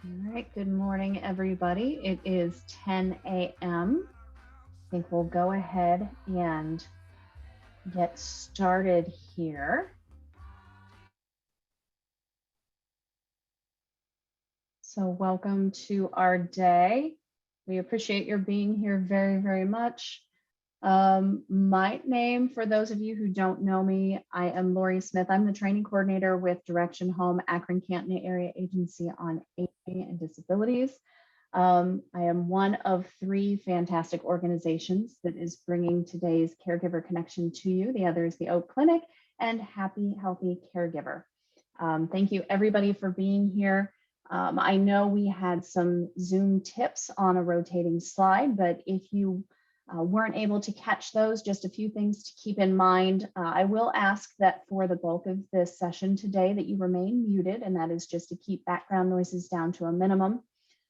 All right, good morning, everybody. It is 10 a.m. I think we'll go ahead and get started here. So, welcome to our day. We appreciate your being here very, very much. My name, for those of you who don't know me, I am Lori Smith. I'm the training coordinator with Direction Home, Akron Canton Area Agency on Aging and Disabilities. I am one of three fantastic organizations that is bringing today's Caregiver Connection to you. The other is the Oak Clinic and Happy Healthy Caregiver. Thank you, everybody, for being here. I know we had some Zoom tips on a rotating slide, but if you weren't able to catch those, just a few things to keep in mind. I will ask that for the bulk of this session today that you remain muted, and that is just to keep background noises down to a minimum.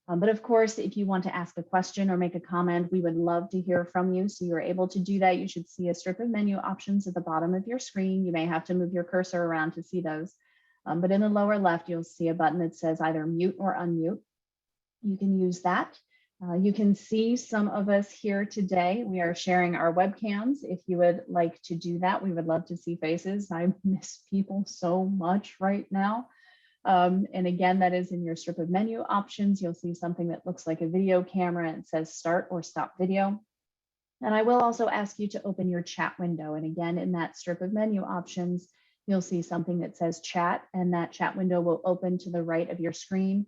But of course, if you want to ask a question or make a comment, we would love to hear from you. So you're able to do that. You should see a strip of menu options at the bottom of your screen. You may have to move your cursor around to see those. But in the lower left, you'll see a button that says either mute or unmute. You can use that. You can see some of us here today. We are sharing our webcams. If you would like to do that, we would love to see faces. I miss people so much right now. And again, that is in your strip of menu options. You'll see something that looks like a video camera. It says start or stop video. And I will also ask you to open your chat window. And again, in that strip of menu options, you'll see something that says chat, and that chat window will open to the right of your screen.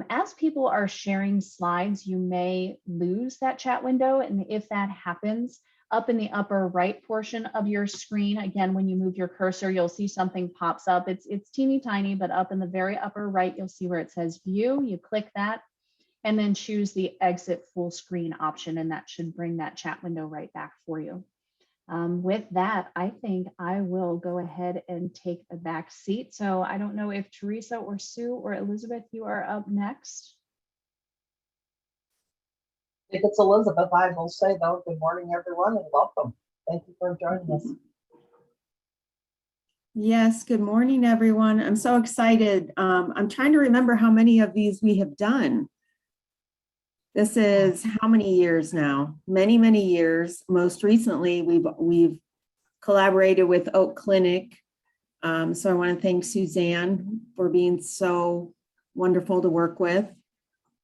As people are sharing slides, you may lose that chat window. And if that happens, up in the upper right portion of your screen, again, when you move your cursor, you'll see something pops up. It's teeny tiny, but up in the very upper right, you'll see where it says view. You click that and then choose the exit full screen option, and that should bring that chat window right back for you. With that, I think I will go ahead and take a back seat. So I don't know if Teresa or Sue or Elizabeth, you are up next. If it's Elizabeth, I will say, though, good morning, everyone, and welcome. Thank you for joining us. Yes, good morning, everyone. I'm so excited. I'm trying to remember how many of these we have done. This is how many years now? Many, many years. Most recently, we've collaborated with Oak Clinic. So I want to thank Suzanne for being so wonderful to work with.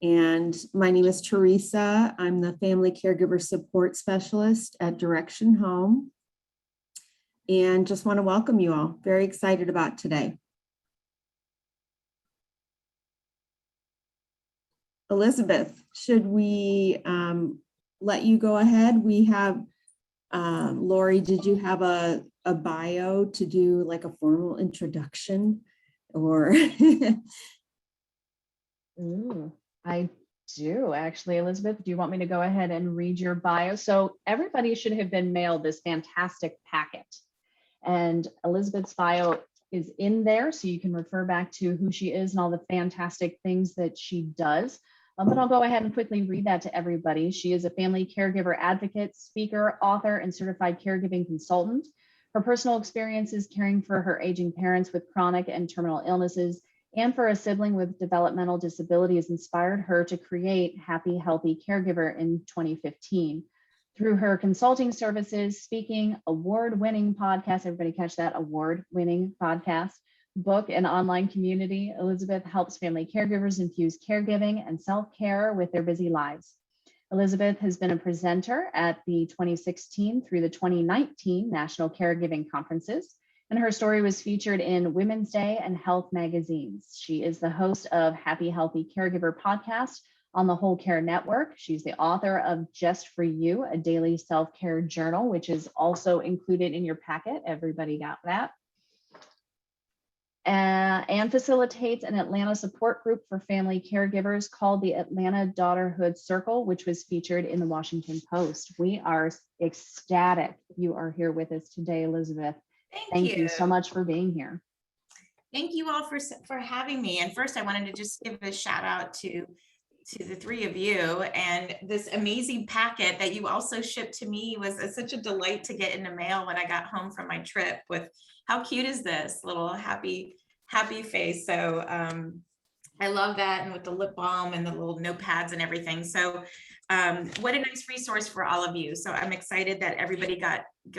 And my name is Teresa. I'm the Family Caregiver Support Specialist at Direction Home. And just want to welcome you all. Very excited about today. Elizabeth, should we let you go ahead? We have, Lori, did you have a bio to do like a formal introduction or? Ooh, I do actually. Elizabeth, do you want me to go ahead and read your bio? So everybody should have been mailed this fantastic packet. And Elizabeth's bio is in there, so you can refer back to who she is and all the fantastic things that she does. But I'll go ahead and quickly read that to everybody. She is a family caregiver advocate, speaker, author, and certified caregiving consultant. Her personal experiences caring for her aging parents with chronic and terminal illnesses and for a sibling with developmental disabilities inspired her to create Happy Healthy Caregiver in 2015. Through her consulting services, speaking, award-winning podcast, everybody catch that, award-winning podcast, book, and online community, Elizabeth helps family caregivers infuse caregiving and self-care with their busy lives. Elizabeth has been a presenter at the 2016 through the 2019 National Caregiving Conferences, and her story was featured in Women's Day and Health magazines. She is the host of Happy Healthy Caregiver podcast on the Whole Care Network. She's the author of Just for You, a daily self-care journal, which is also included in your packet. Everybody got that. And facilitates an Atlanta support group for family caregivers called the Atlanta Daughterhood Circle, which was featured in the Washington Post. We are ecstatic you are here with us today, Elizabeth. Thank you so much for being here. Thank you all for having me. And first, I wanted to just give a shout out to the three of you, and this amazing packet that you also shipped to me was such a delight to get in the mail when I got home from my trip. With how cute is this little happy face? So I love that. And with the lip balm and the little notepads and everything. So what a nice resource for all of you. So I'm excited that everybody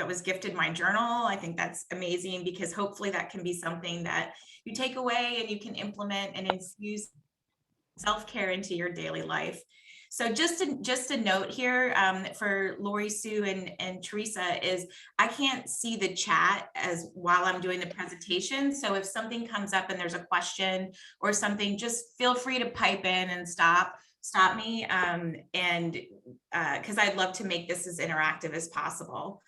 was gifted my journal. I think that's amazing, because hopefully that can be something that you take away and you can implement and infuse self-care into your daily life. So just a note here for Lori, Sue, and Teresa is I can't see the chat as while I'm doing the presentation. So if something comes up and there's a question or something, just feel free to pipe in and stop me. Because I'd love to make this as interactive as possible.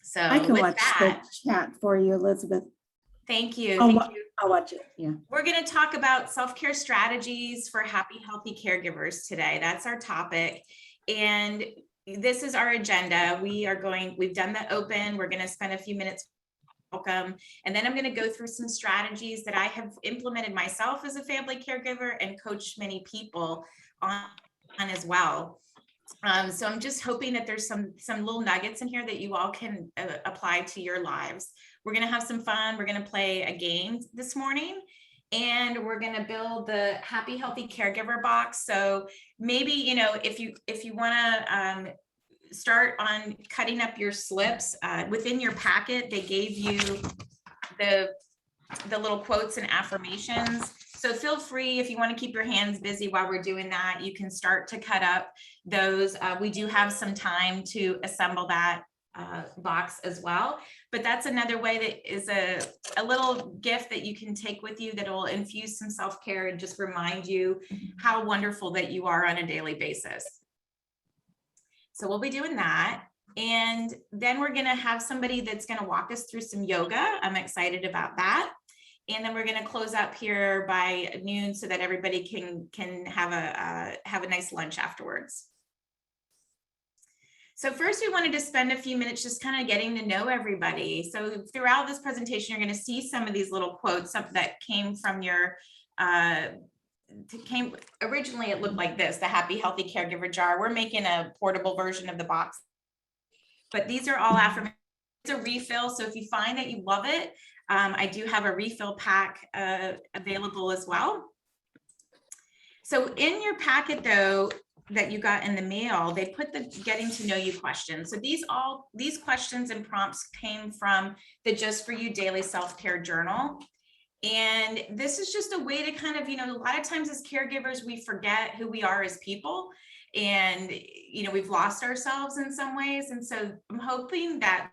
So I can with watch that, the chat for you, Elizabeth. thank you. I'll watch it. Yeah. We're going to talk about self-care strategies for happy, healthy caregivers today. That's our topic. And this is our agenda. We've done the open. We're going to spend a few minutes welcome. And then I'm going to go through some strategies that I have implemented myself as a family caregiver and coached many people on as well. So I'm just hoping that there's some little nuggets in here that you all can apply to your lives. We're going to have some fun. We're going to play a game this morning, and we're going to build the Happy Healthy Caregiver box. So maybe, if you want to start on cutting up your slips within your packet, they gave you the little quotes and affirmations. So feel free, if you want to keep your hands busy while we're doing that, you can start to cut up those. We do have some time to assemble that box as well. But that's another way that is a little gift that you can take with you that will infuse some self-care and just remind you how wonderful that you are on a daily basis. So we'll be doing that. And then we're going to have somebody that's going to walk us through some yoga. I'm excited about that. And then we're going to close up here by noon so that everybody can have a nice lunch afterwards. So first, we wanted to spend a few minutes just kind of getting to know everybody. So throughout this presentation, you're going to see some of these little quotes that came from your, originally it looked like this, the Happy Healthy Caregiver jar. We're making a portable version of the box, but these are all affirmations. It's a refill. So if you find that you love it, I do have a refill pack available as well. So in your packet though, that you got in the mail, they put the getting to know you questions. So these questions and prompts came from the Just For You Daily Self-Care Journal. And this is just a way to kind of, a lot of times as caregivers, we forget who we are as people, and, we've lost ourselves in some ways. And so I'm hoping that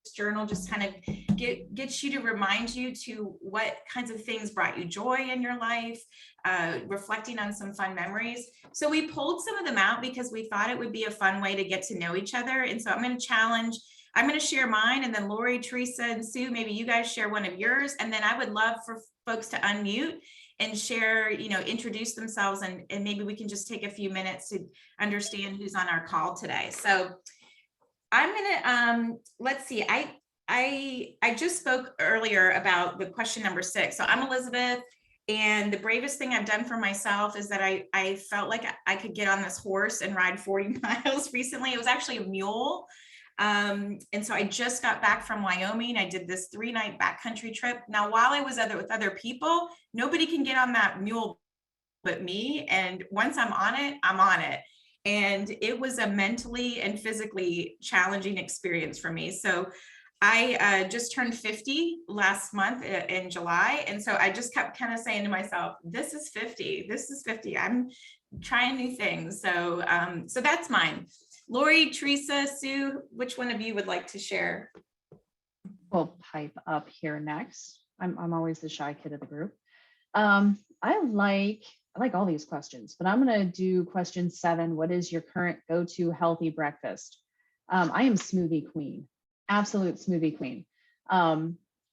this journal just kind of gets you to remind you to what kinds of things brought you joy in your life, reflecting on some fun memories. So we pulled some of them out because we thought it would be a fun way to get to know each other. And so I'm going to share mine, and then Lori, Teresa, and Sue, maybe you guys share one of yours. And then I would love for folks to unmute and share, introduce themselves, and maybe we can just take a few minutes to understand who's on our call today. So I'm gonna, let's see, I just spoke earlier about the question number 6. So I'm Elizabeth, and the bravest thing I've done for myself is that I felt like I could get on this horse and ride 40 miles recently. It was actually a mule. And so I just got back from Wyoming. I did this 3-night backcountry trip. Now, while I was with other people, nobody can get on that mule but me. And once I'm on it, I'm on it. And it was a mentally and physically challenging experience for me. So I just turned 50 last month in July. And so I just kept kind of saying to myself, this is 50. I'm trying new things. So, so that's mine. Lori, Teresa, Sue, which one of you would like to share? We'll pipe up here next. I'm always the shy kid of the group. I like all these questions, but I'm going to do question 7. What is your current go-to healthy breakfast? I am smoothie queen, absolute smoothie queen.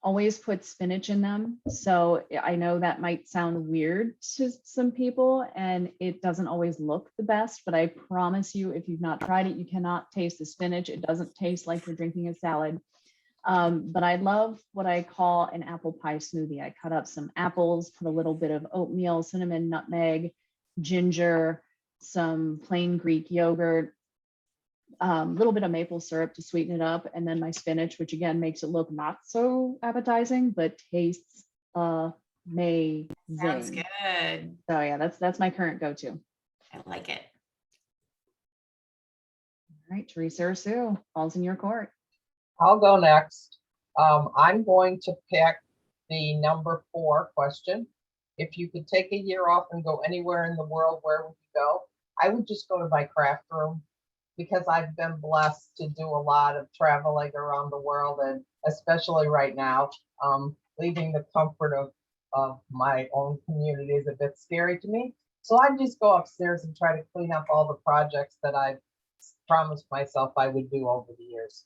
Always put spinach in them. So I know that might sound weird to some people, and it doesn't always look the best, but I promise you, if you've not tried it, you cannot taste the spinach. It doesn't taste like you're drinking a salad. But I love what I call an apple pie smoothie. I cut up some apples, put a little bit of oatmeal, cinnamon, nutmeg, ginger, some plain Greek yogurt, a little bit of maple syrup to sweeten it up, and then my spinach, which again makes it look not so appetizing, but tastes Sounds good. So yeah, that's my current go-to. I like it. All right, Teresa or Sue, ball's in your court. I'll go next. I'm going to pick the number 4 question. If you could take a year off and go anywhere in the world, where would you go? I would just go to my craft room, because I've been blessed to do a lot of traveling around the world, and especially right now, leaving the comfort of my own community is a bit scary to me. So I just go upstairs and try to clean up all the projects that I've promised myself I would do over the years.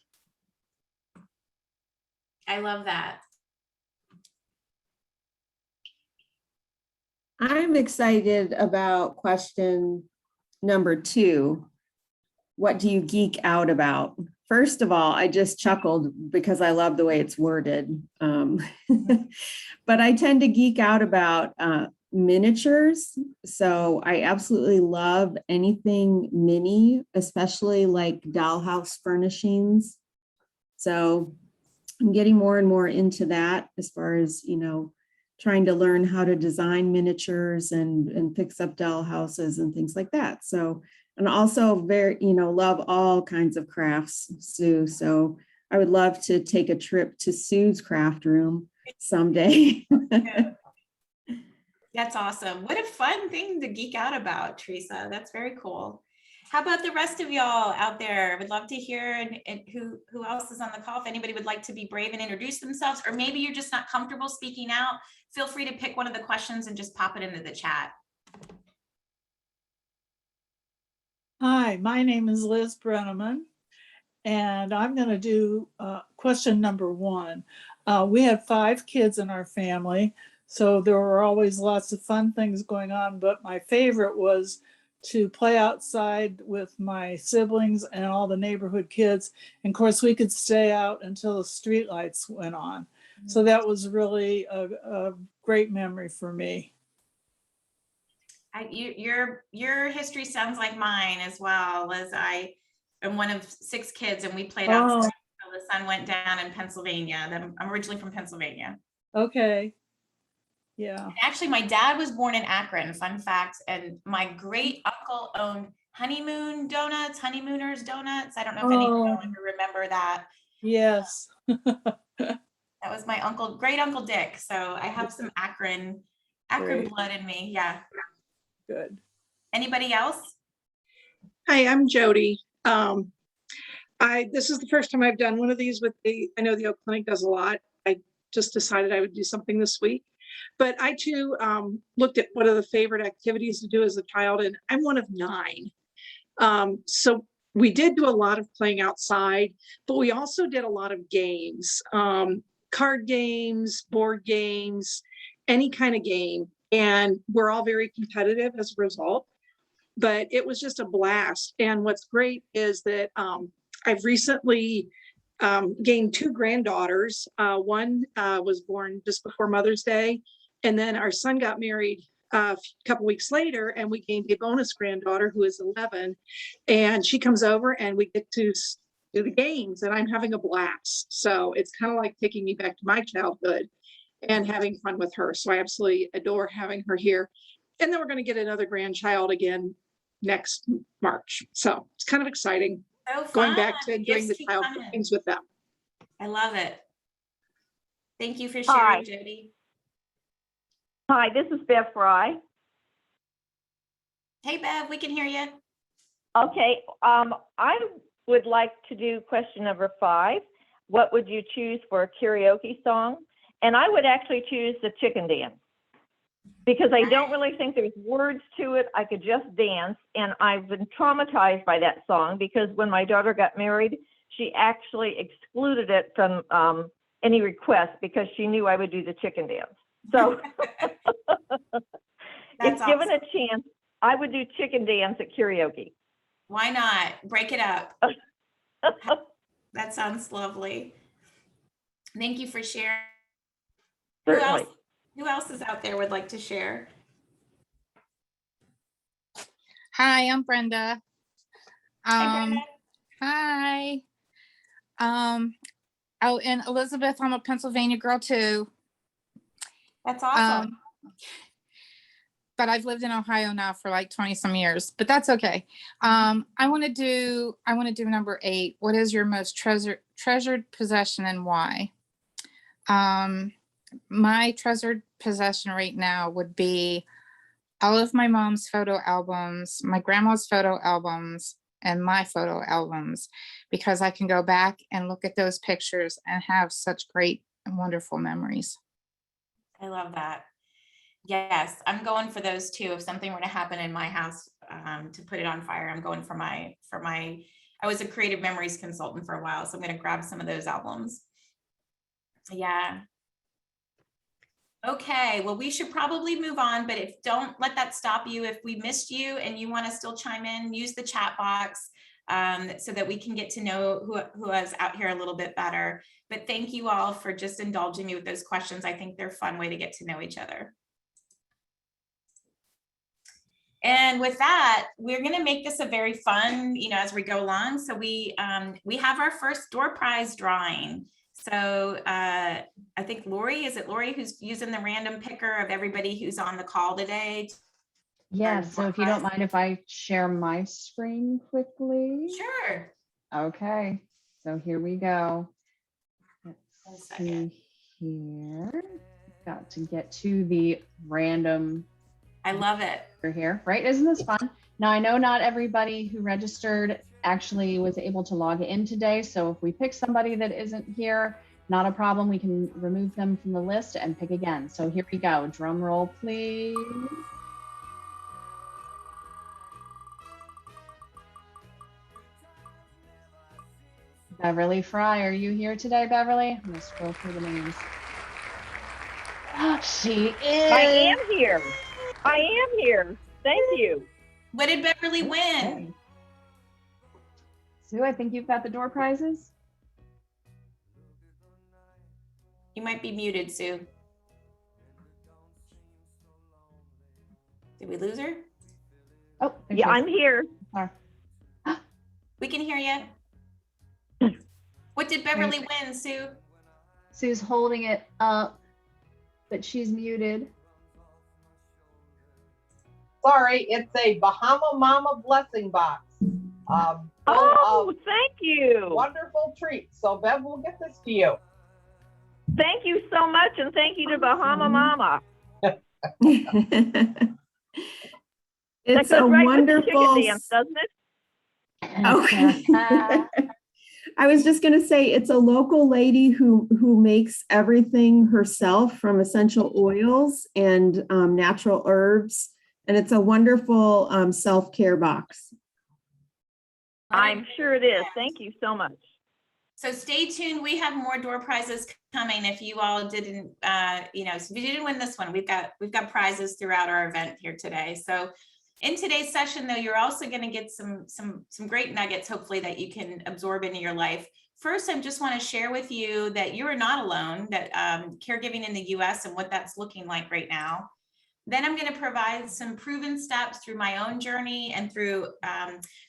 I love that. I'm excited about question number 2. What do you geek out about? First of all, I just chuckled because I love the way it's worded. But I tend to geek out about miniatures. So I absolutely love anything mini, especially like dollhouse furnishings. So I'm getting more and more into that as far as, trying to learn how to design miniatures and fix up doll houses and things like that. So, and also very, love all kinds of crafts, Sue. So I would love to take a trip to Sue's craft room someday. That's awesome. What a fun thing to geek out about, Teresa. That's very cool. How about the rest of y'all out there? Would love to hear and who else is on the call. If anybody would like to be brave and introduce themselves, or maybe you're just not comfortable speaking out, feel free to pick one of the questions and just pop it into the chat. Hi, my name is Liz Brenneman, and I'm going to do question number 1. We had 5 kids in our family, so there were always lots of fun things going on, but my favorite was to play outside with my siblings and all the neighborhood kids. And of course, we could stay out until the street lights went on. So that was really a great memory for me. Your history sounds like mine as well, Liz. I am one of 6 kids, and we played outside until the sun went down in Pennsylvania. I'm originally from Pennsylvania. Okay. Yeah. Actually, my dad was born in Akron, fun fact, and my great uncle owned Honeymooners Donuts. I don't know if anyone will remember that. Yes. That was my great uncle Dick. So I have some Akron Great. blood in me. Yeah. Good. Anybody else? Hi, I'm Jody. This is the first time I've done one of these I know the Oak Clinic does a lot. I just decided I would do something this week. But I too looked at what are the favorite activities to do as a child, and I'm one of 9. So we did do a lot of playing outside, but we also did a lot of games, card games, board games, any kind of game. And we're all very competitive as a result, but it was just a blast. And what's great is that I've recently gained 2 granddaughters. One was born just before Mother's Day, and then our son got married a couple weeks later, and we gained a bonus granddaughter who is 11, and she comes over and we get to do the games, and I'm having a blast. So it's kind of like taking me back to my childhood and having fun with her. So I absolutely adore having her here. And then we're going to get another grandchild again next March. So it's kind of exciting. So Going fun. back to doing the keep childhood coming. things with them. I love it. Thank you for Hi. sharing, Jody. Hi, this is Beth Fry. Hey, Bev, we can hear you. Okay, I would like to do question number 5. What would you choose for a karaoke song? And I would actually choose the chicken dance, because I don't really think there's words to it. I could just dance, and I've been traumatized by that song because when my daughter got married, she actually excluded it from any request because she knew I would do the chicken dance. So if given a chance, I would do chicken dance at karaoke. Why not? Break it up. That sounds lovely. Thank you for sharing. Certainly. Who else is out there would like to share? Hi, I'm Brenda. Hi, Brenda. Hi. Oh, and Elizabeth, I'm a Pennsylvania girl too. That's awesome. But I've lived in Ohio now for like 20 some years, but that's okay. I want to do number 8. What is your most treasured possession and why? My treasured possession right now would be all of my mom's photo albums, my grandma's photo albums, and my photo albums, because I can go back and look at those pictures and have such great and wonderful memories. I love that. Yes, I'm going for those too. If something were to happen in my house, to put it on fire, I'm going for my, I was a creative memories consultant for a while, so I'm going to grab some of those albums. Yeah. Okay, well, we should probably move on, but don't let that stop you. If we missed you and you want to still chime in, use the chat box so that we can get to know who is out here a little bit better. But thank you all for just indulging me with those questions. I think they're a fun way to get to know each other. And with that, we're going to make this a very fun, as we go along. So we have our first door prize drawing. So I think Lori, is it Lori who's using the random picker of everybody who's on the call today? Yes, so if you don't mind if I share my screen quickly. Sure. Okay, so here we go. One Let's second. see here. Got to get to the random I love it. here, right? Isn't this fun? Now, I know not everybody who registered actually was able to log in today. So if we pick somebody that isn't here, not a problem. We can remove them from the list and pick again. So here we go. Drum roll, please. Beverly Fry, are you here today, Beverly? I'm gonna scroll through the names. She is. I am here. I am here. Thank you. What did Beverly win? Okay. Sue, I think you've got the door prizes. You might be muted, Sue. Did we lose her? Oh, there Yeah, she is. I'm here. Sorry. We can hear you. What did Beverly win, Sue? Sue's holding it up, but she's muted. Sorry, it's a Bahama Mama blessing box. Full Oh, of thank you. wonderful treats. So Bev will get this to you. Thank you so much. And thank you to Bahama Mama. It's That a goes right with the wonderful. chicken dance, doesn't it? Okay. I was just going to say it's a local lady who makes everything herself from essential oils and natural herbs, and it's a wonderful self-care box. I'm sure it is. Thank you so much. So stay tuned. We have more door prizes coming. If you all didn't, so if you didn't win this one, we've got prizes throughout our event here today. So in today's session, though, you're also going to get some great nuggets, hopefully, that you can absorb into your life. First, I just want to share with you that you are not alone, that caregiving in the US and what that's looking like right now. Then I'm going to provide some proven steps through my own journey and through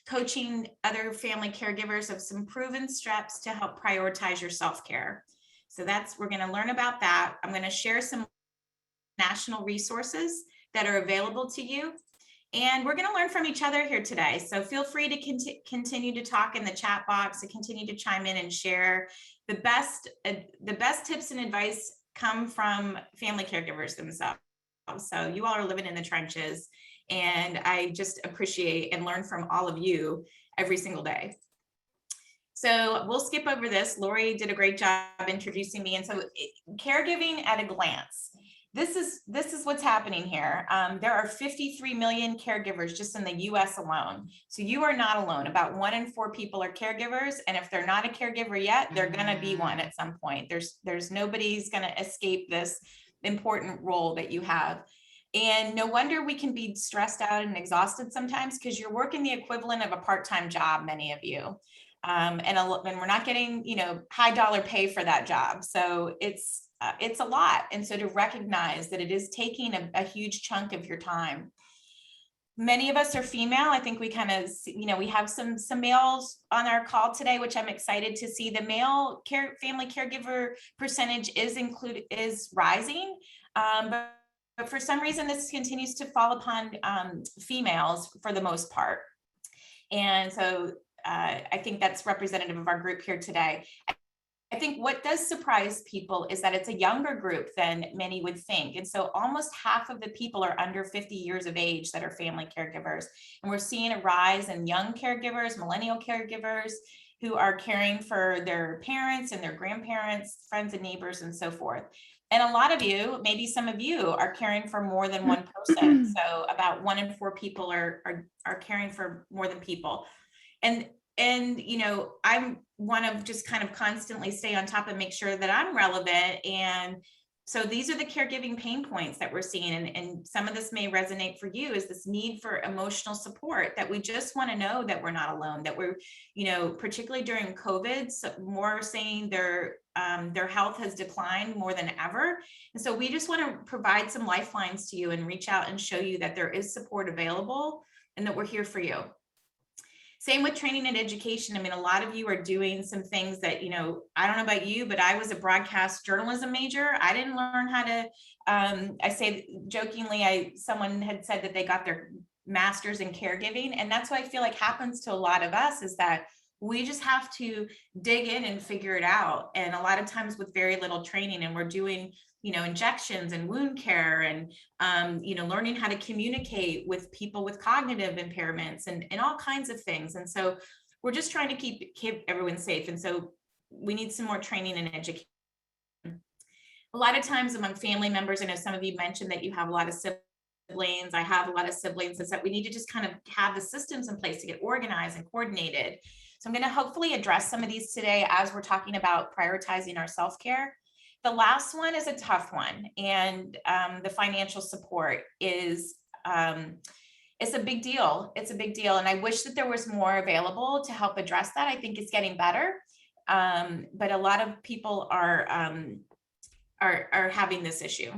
coaching other family caregivers of some proven steps to help prioritize your self-care. So we're going to learn about that. I'm going to share some national resources that are available to you. And we're going to learn from each other here today. So feel free to continue to talk in the chat box and continue to chime in and share. The best tips and advice come from family caregivers themselves. So you all are living in the trenches, and I just appreciate and learn from all of you every single day. So we'll skip over this. Lori did a great job introducing me. And so caregiving at a glance. This is what's happening here. There are 53 million caregivers just in the US alone. So you are not alone. About 1 in 4 people are caregivers. And if they're not a caregiver yet, they're gonna be one at some point. There's nobody's gonna escape this important role that you have. And no wonder we can be stressed out and exhausted sometimes, because you're working the equivalent of a part-time job, many of you. And we're not getting, high dollar pay for that job. So it's a lot. And so to recognize that it is taking a huge chunk of your time. Many of us are female. I think we kind of, we have some males on our call today, which I'm excited to see. The male family caregiver percentage is rising. But for some reason, this continues to fall upon females for the most part. And so I think that's representative of our group here today. I think what does surprise people is that it's a younger group than many would think. And so almost half of the people are under 50 years of age that are family caregivers. And we're seeing a rise in young caregivers, millennial caregivers, who are caring for their parents and their grandparents, friends and neighbors, and so forth. And a lot of you, maybe some of you, are caring for more than one person. So about 1 in 4 people are caring for more than people. And you know, I want to just kind of constantly stay on top and make sure that I'm relevant. And so these are the caregiving pain points that we're seeing. And some of this may resonate for you, is this need for emotional support, that we just want to know that we're not alone, that we're, you know, particularly during COVID, so more saying their health has declined more than ever. And so we just want to provide some lifelines to you and reach out and show you that there is support available and that we're here for you. Same with training and education. I mean, a lot of you are doing some things that, you know, I don't know about you, but I was a broadcast journalism major. I didn't learn how to, I say jokingly, someone had said that they got their master's in caregiving. And that's what I feel like happens to a lot of us, is that we just have to dig in and figure it out. And a lot of times with very little training, and we're doing, you know, injections and wound care and, you know, learning how to communicate with people with cognitive impairments and all kinds of things. And so we're just trying to keep everyone safe. And so we need some more training and education. A lot of times among family members, I know some of you mentioned that you have a lot of siblings. I have a lot of siblings, is that we need to just kind of have the systems in place to get organized and coordinated. So I'm going to hopefully address some of these today as we're talking about prioritizing our self-care. The last one is a tough one, and the financial support is it's a big deal. It's a big deal, and I wish that there was more available to help address that. I think it's getting better, but a lot of people are having this issue.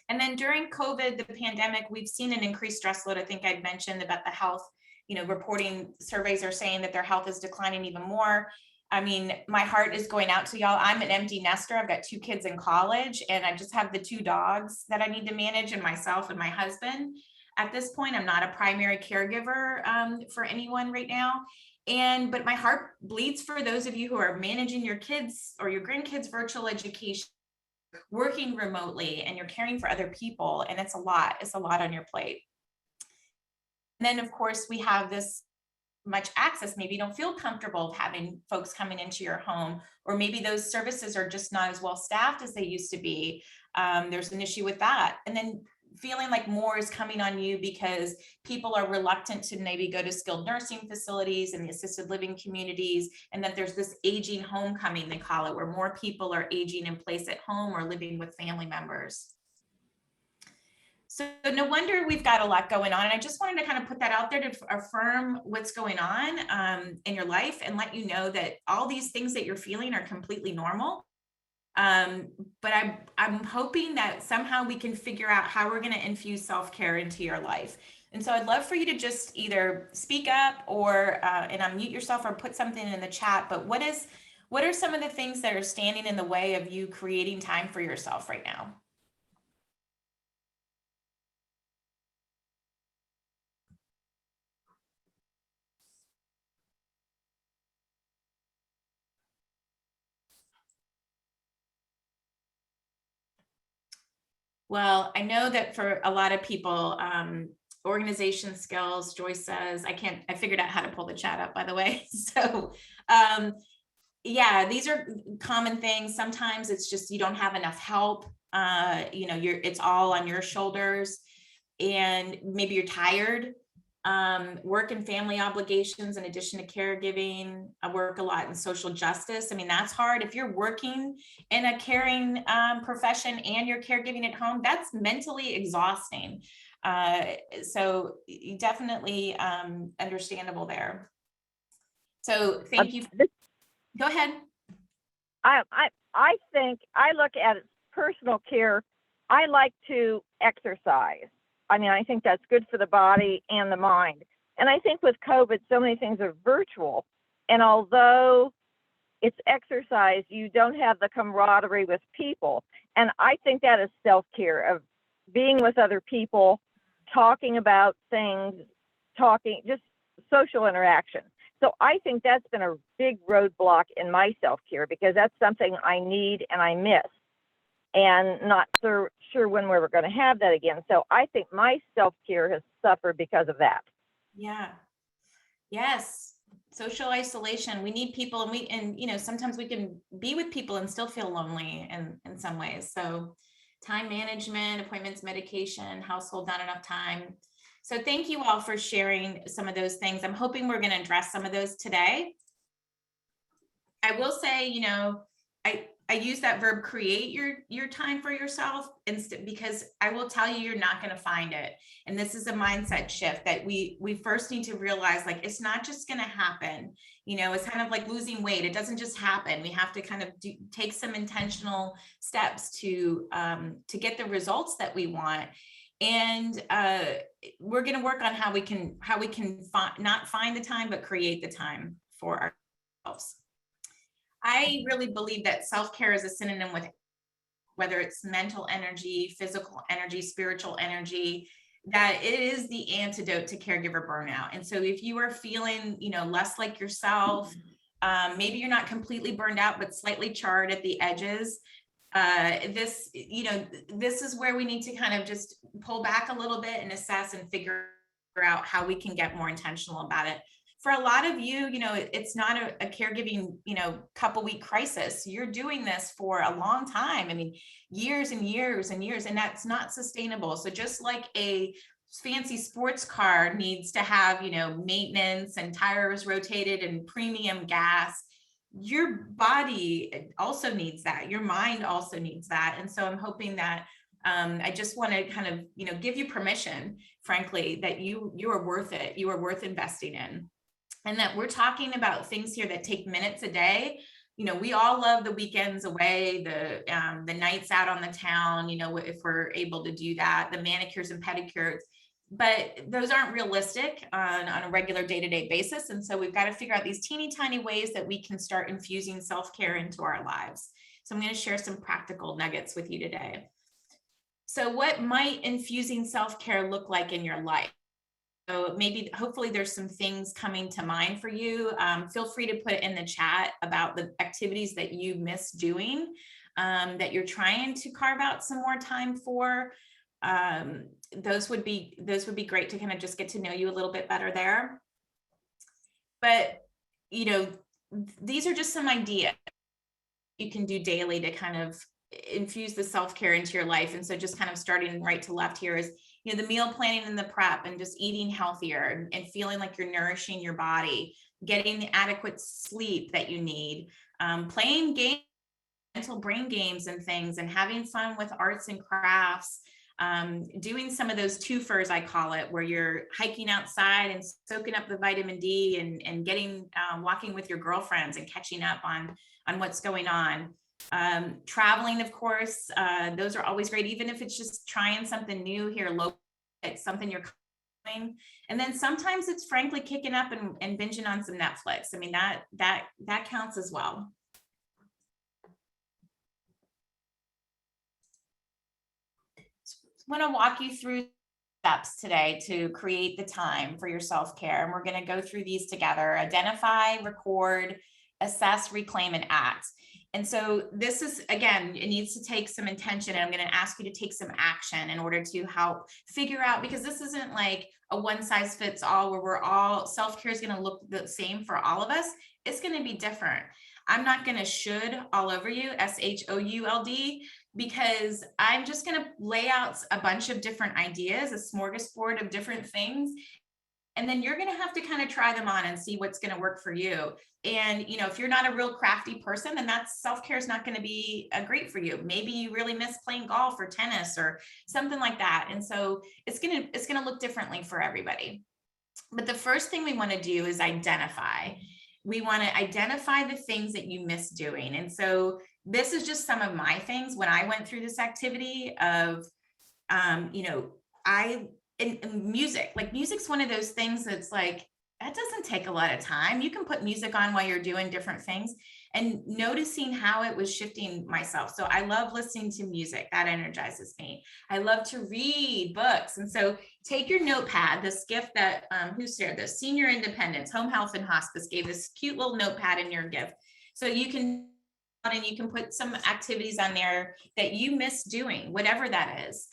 And then during COVID, the pandemic, we've seen an increased stress load. I think I'd mentioned about the health, you know, reporting surveys are saying that their health is declining even more. I mean, my heart is going out to y'all. I'm an empty nester. I've got 2 kids in college, and I just have the 2 dogs that I need to manage, and myself and my husband. At this point, I'm not a primary caregiver for anyone right now. But my heart bleeds for those of you who are managing your kids or your grandkids' virtual education, working remotely, and you're caring for other people. And it's a lot. It's a lot on your plate. And then, of course, we have this much access. Maybe you don't feel comfortable having folks coming into your home, or maybe those services are just not as well staffed as they used to be. There's an issue with that. And then feeling like more is coming on you because people are reluctant to maybe go to skilled nursing facilities and the assisted living communities, and that there's this aging homecoming, they call it, where more people are aging in place at home or living with family members. So no wonder we've got a lot going on. And I just wanted to kind of put that out there to affirm what's going on in your life, and let you know that all these things that you're feeling are completely normal. But I'm hoping that somehow we can figure out how we're going to infuse self-care into your life. And so I'd love for you to just either speak up or and unmute yourself, or put something in the chat. But what are some of the things that are standing in the way of you creating time for yourself right now? Well, I know that for a lot of people, organization skills, Joyce says, I figured out how to pull the chat up, by the way. So yeah, these are common things. Sometimes it's just, you don't have enough help. You know, it's all on your shoulders, and maybe you're tired. Work and family obligations, in addition to caregiving. I work a lot in social justice. I mean, that's hard. If you're working in a caring profession and you're caregiving at home, that's mentally exhausting. So definitely understandable there. So thank you. Go ahead. I think I look at personal care. I like to exercise. I mean, I think that's good for the body and the mind. And I think with COVID, so many things are virtual. And although it's exercise. You don't have the camaraderie with people. And I think that is self-care, of being with other people, talking about things, just social interaction. So I think that's been a big roadblock in my self-care, because that's something I need and I miss, and not sure when we're going to have that again. So I think my self-care has suffered because of that. Yeah. Yes. Social isolation. We need people, and you know, sometimes we can be with people and still feel lonely in some ways. So time management, appointments, medication, household, not enough time. So thank you all for sharing some of those things. I'm hoping we're going to address some of those today. I will say, you know, I use that verb create your time for yourself, because I will tell you, you're not going to find it. And this is a mindset shift that we first need to realize, like, it's not just going to happen. You know, it's kind of like losing weight. It doesn't just happen. We have to kind of take some intentional steps to get the results that we want. And we're going to work on how we can not find the time, but create the time for ourselves. I really believe that self-care is a synonym with whether it's mental energy, physical energy, spiritual energy, that it is the antidote to caregiver burnout. And so if you are feeling, you know, less like yourself, maybe you're not completely burned out, but slightly charred at the edges, this is where we need to kind of just pull back a little bit and assess and figure out how we can get more intentional about it. For a lot of you, you know, it's not a caregiving, you know, couple week crisis. You're doing this for a long time. I mean, years and years and years, and that's not sustainable. So just like a fancy sports car needs to have, you know, maintenance and tires rotated and premium gas, your body also needs that. Your mind also needs that. And so I'm hoping that I just want to kind of, you know, give you permission, frankly, that you are worth it. You are worth investing in. And that we're talking about things here that take minutes a day. You know, we all love the weekends away, the nights out on the town, you know, if we're able to do that, the manicures and pedicures, but those aren't realistic on a regular day-to-day basis. And so we've got to figure out these teeny tiny ways that we can start infusing self-care into our lives. So I'm going to share some practical nuggets with you today. So what might infusing self-care look like in your life? So maybe, hopefully there's some things coming to mind for you. Feel free to put in the chat about the activities that you miss doing, that you're trying to carve out some more time for. Those would be great to kind of just get to know you a little bit better there. But, you know, these are just some ideas you can do daily to kind of infuse the self-care into your life. And so just kind of starting right to left here is, you know, the meal planning and the prep, and just eating healthier and feeling like you're nourishing your body, getting the adequate sleep that you need, playing games, mental brain games and things, and having fun with arts and crafts, doing some of those twofers, I call it, where you're hiking outside and soaking up the vitamin D and getting walking with your girlfriends and catching up on what's going on. Traveling, of course, those are always great, even if it's just trying something new here local, it's something you're doing. And then sometimes it's frankly kicking up and binging on some Netflix. I mean, that counts as well. I want to walk you through steps today to create the time for your self-care. And we're going to go through these together: identify, record, assess, reclaim, and act. And so this is, again, it needs to take some intention, and I'm going to ask you to take some action in order to help figure out, because this isn't like a one size fits all where we're all, self-care is going to look the same for all of us. It's going to be different. I'm not going to should all over you, SHOULD, because I'm just going to lay out a bunch of different ideas, a smorgasbord of different things. And then you're going to have to kind of try them on and see what's going to work for you. And, you know, if you're not a real crafty person, then that's self-care is not going to be great for you. Maybe you really miss playing golf or tennis or something like that. And so it's going to look differently for everybody. But the first thing we want to do is identify. We want to identify the things that you miss doing. And so this is just some of my things when I went through this activity of, you know, and music, like music's one of those things that's like, that doesn't take a lot of time. You can put music on while you're doing different things, and noticing how it was shifting myself. So I love listening to music. That energizes me. I love to read books. And so take your notepad, this gift that, who shared this? Senior Independence, Home Health and Hospice gave this cute little notepad in your gift. So you can put some activities on there that you miss doing, whatever that is.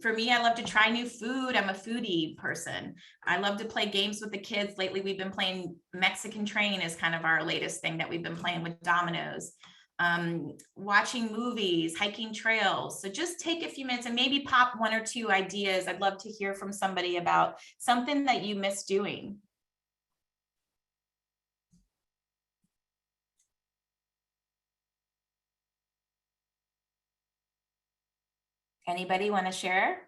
For me, I love to try new food. I'm a foodie person. I love to play games with the kids. Lately, we've been playing Mexican Train is kind of our latest thing that we've been playing with dominoes. Watching movies, hiking trails. So just take a few minutes and maybe pop 1 or 2 ideas. I'd love to hear from somebody about something that you miss doing. Anybody want to share?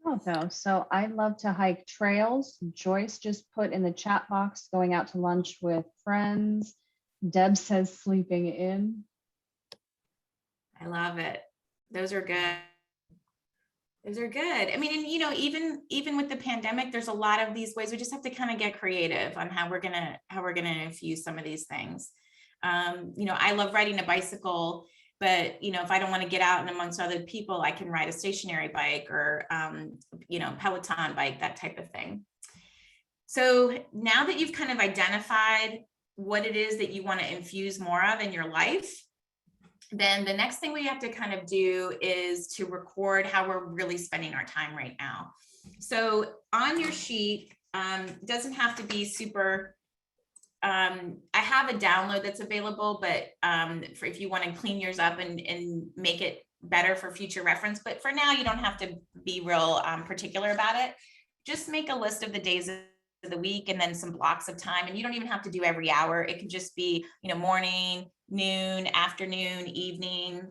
Oh, no. So I love to hike trails. Joyce just put in the chat box going out to lunch with friends. Deb says sleeping in. I love it. Those are good. Those are good. I mean, and you know, even with the pandemic, there's a lot of these ways. We just have to kind of get creative on how we're gonna infuse some of these things. You know, I love riding a bicycle, but you know, if I don't want to get out and amongst other people, I can ride a stationary bike or you know, Peloton bike, that type of thing. So now that you've kind of identified what it is that you want to infuse more of in your life, then the next thing we have to kind of do is to record how we're really spending our time right now. So on your sheet, doesn't have to be super, I have a download that's available, but for if you want to clean yours up and make it better for future reference, but for now, you don't have to be real particular about it. Just make a list of the days of the week and then some blocks of time, and you don't even have to do every hour. It could just be, you know, morning, noon, afternoon, evening,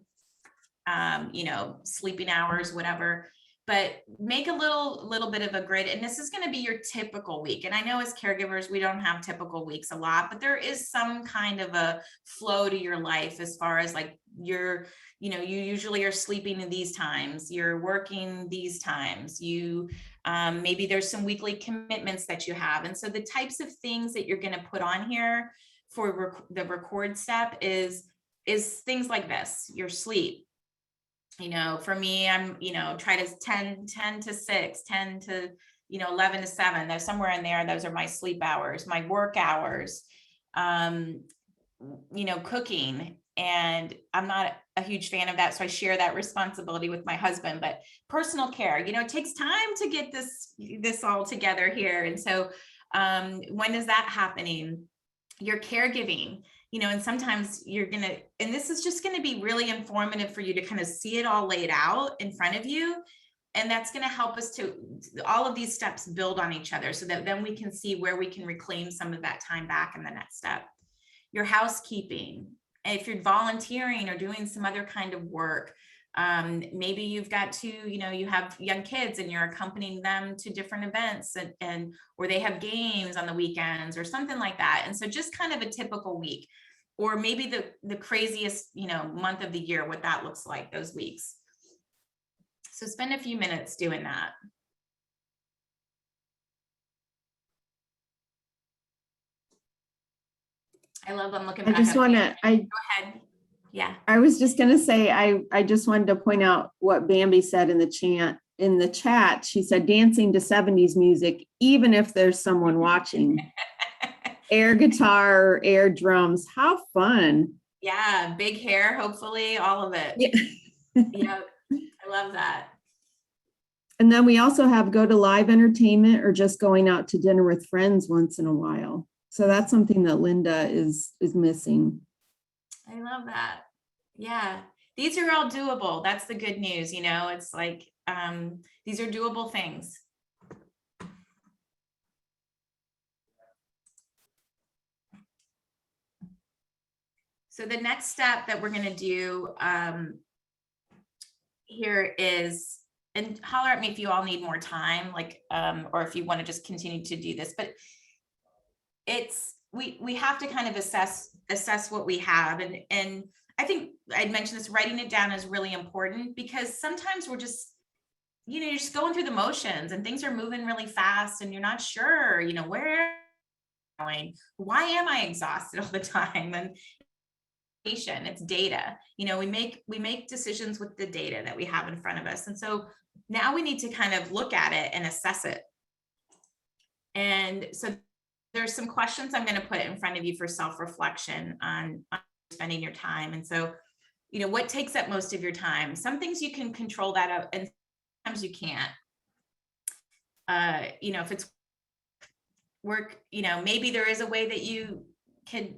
you know, sleeping hours, whatever. But make a little bit of a grid, and this is going to be your typical week. And I know as caregivers, we don't have typical weeks a lot, but there is some kind of a flow to your life as far as like you usually are sleeping in these times, you're working these times, you maybe there's some weekly commitments that you have. And so the types of things that you're going to put on here for the record step is things like this: your sleep. You know, for me, I'm, you know, try to 10 to 6, 10 to, you know, 11 to 7. There's somewhere in there. Those are my sleep hours, my work hours, you know, cooking. And I'm not a huge fan of that. So I share that responsibility with my husband, but personal care, you know, it takes time to get this all together here. And so when is that happening? Your caregiving, you know, and sometimes and this is just going to be really informative for you to kind of see it all laid out in front of you. And that's going to help us to, all of these steps build on each other so that then we can see where we can reclaim some of that time back in the next step. Your housekeeping, if you're volunteering or doing some other kind of work, maybe you've got to, you know, you have young kids and you're accompanying them to different events and or they have games on the weekends or something like that. And so just kind of a typical week, or maybe the craziest, you know, month of the year, what that looks like, those weeks. So spend a few minutes doing that. I'm looking back. I just want to, go ahead. Yeah. I was just going to say, I just wanted to point out what Bambi said in the chat. She said, dancing to 70s music, even if there's someone watching. Air guitar, air drums, how fun. Yeah, big hair, hopefully, all of it. Yeah. Yeah, I love that. And then we also have go to live entertainment or just going out to dinner with friends once in a while. So that's something that Linda is missing. I love that. Yeah, these are all doable. That's the good news, you know, it's like these are doable things. So the next step that we're going to do here is, and holler at me if you all need more time, like, or if you want to just continue to do this, but it's, we have to kind of assess what we have. And I think I'd mentioned this, writing it down is really important because sometimes we're just, you're just going through the motions and things are moving really fast and you're not sure, where am I going? Why am I exhausted all the time? And it's data. We make decisions with the data that we have in front of us. And so now we need to kind of look at it and assess it. And so there's some questions I'm going to put in front of you for self-reflection on spending your time. And so, what takes up most of your time? Some things you can control that up, and sometimes you can't. If it's work, maybe there is a way that you could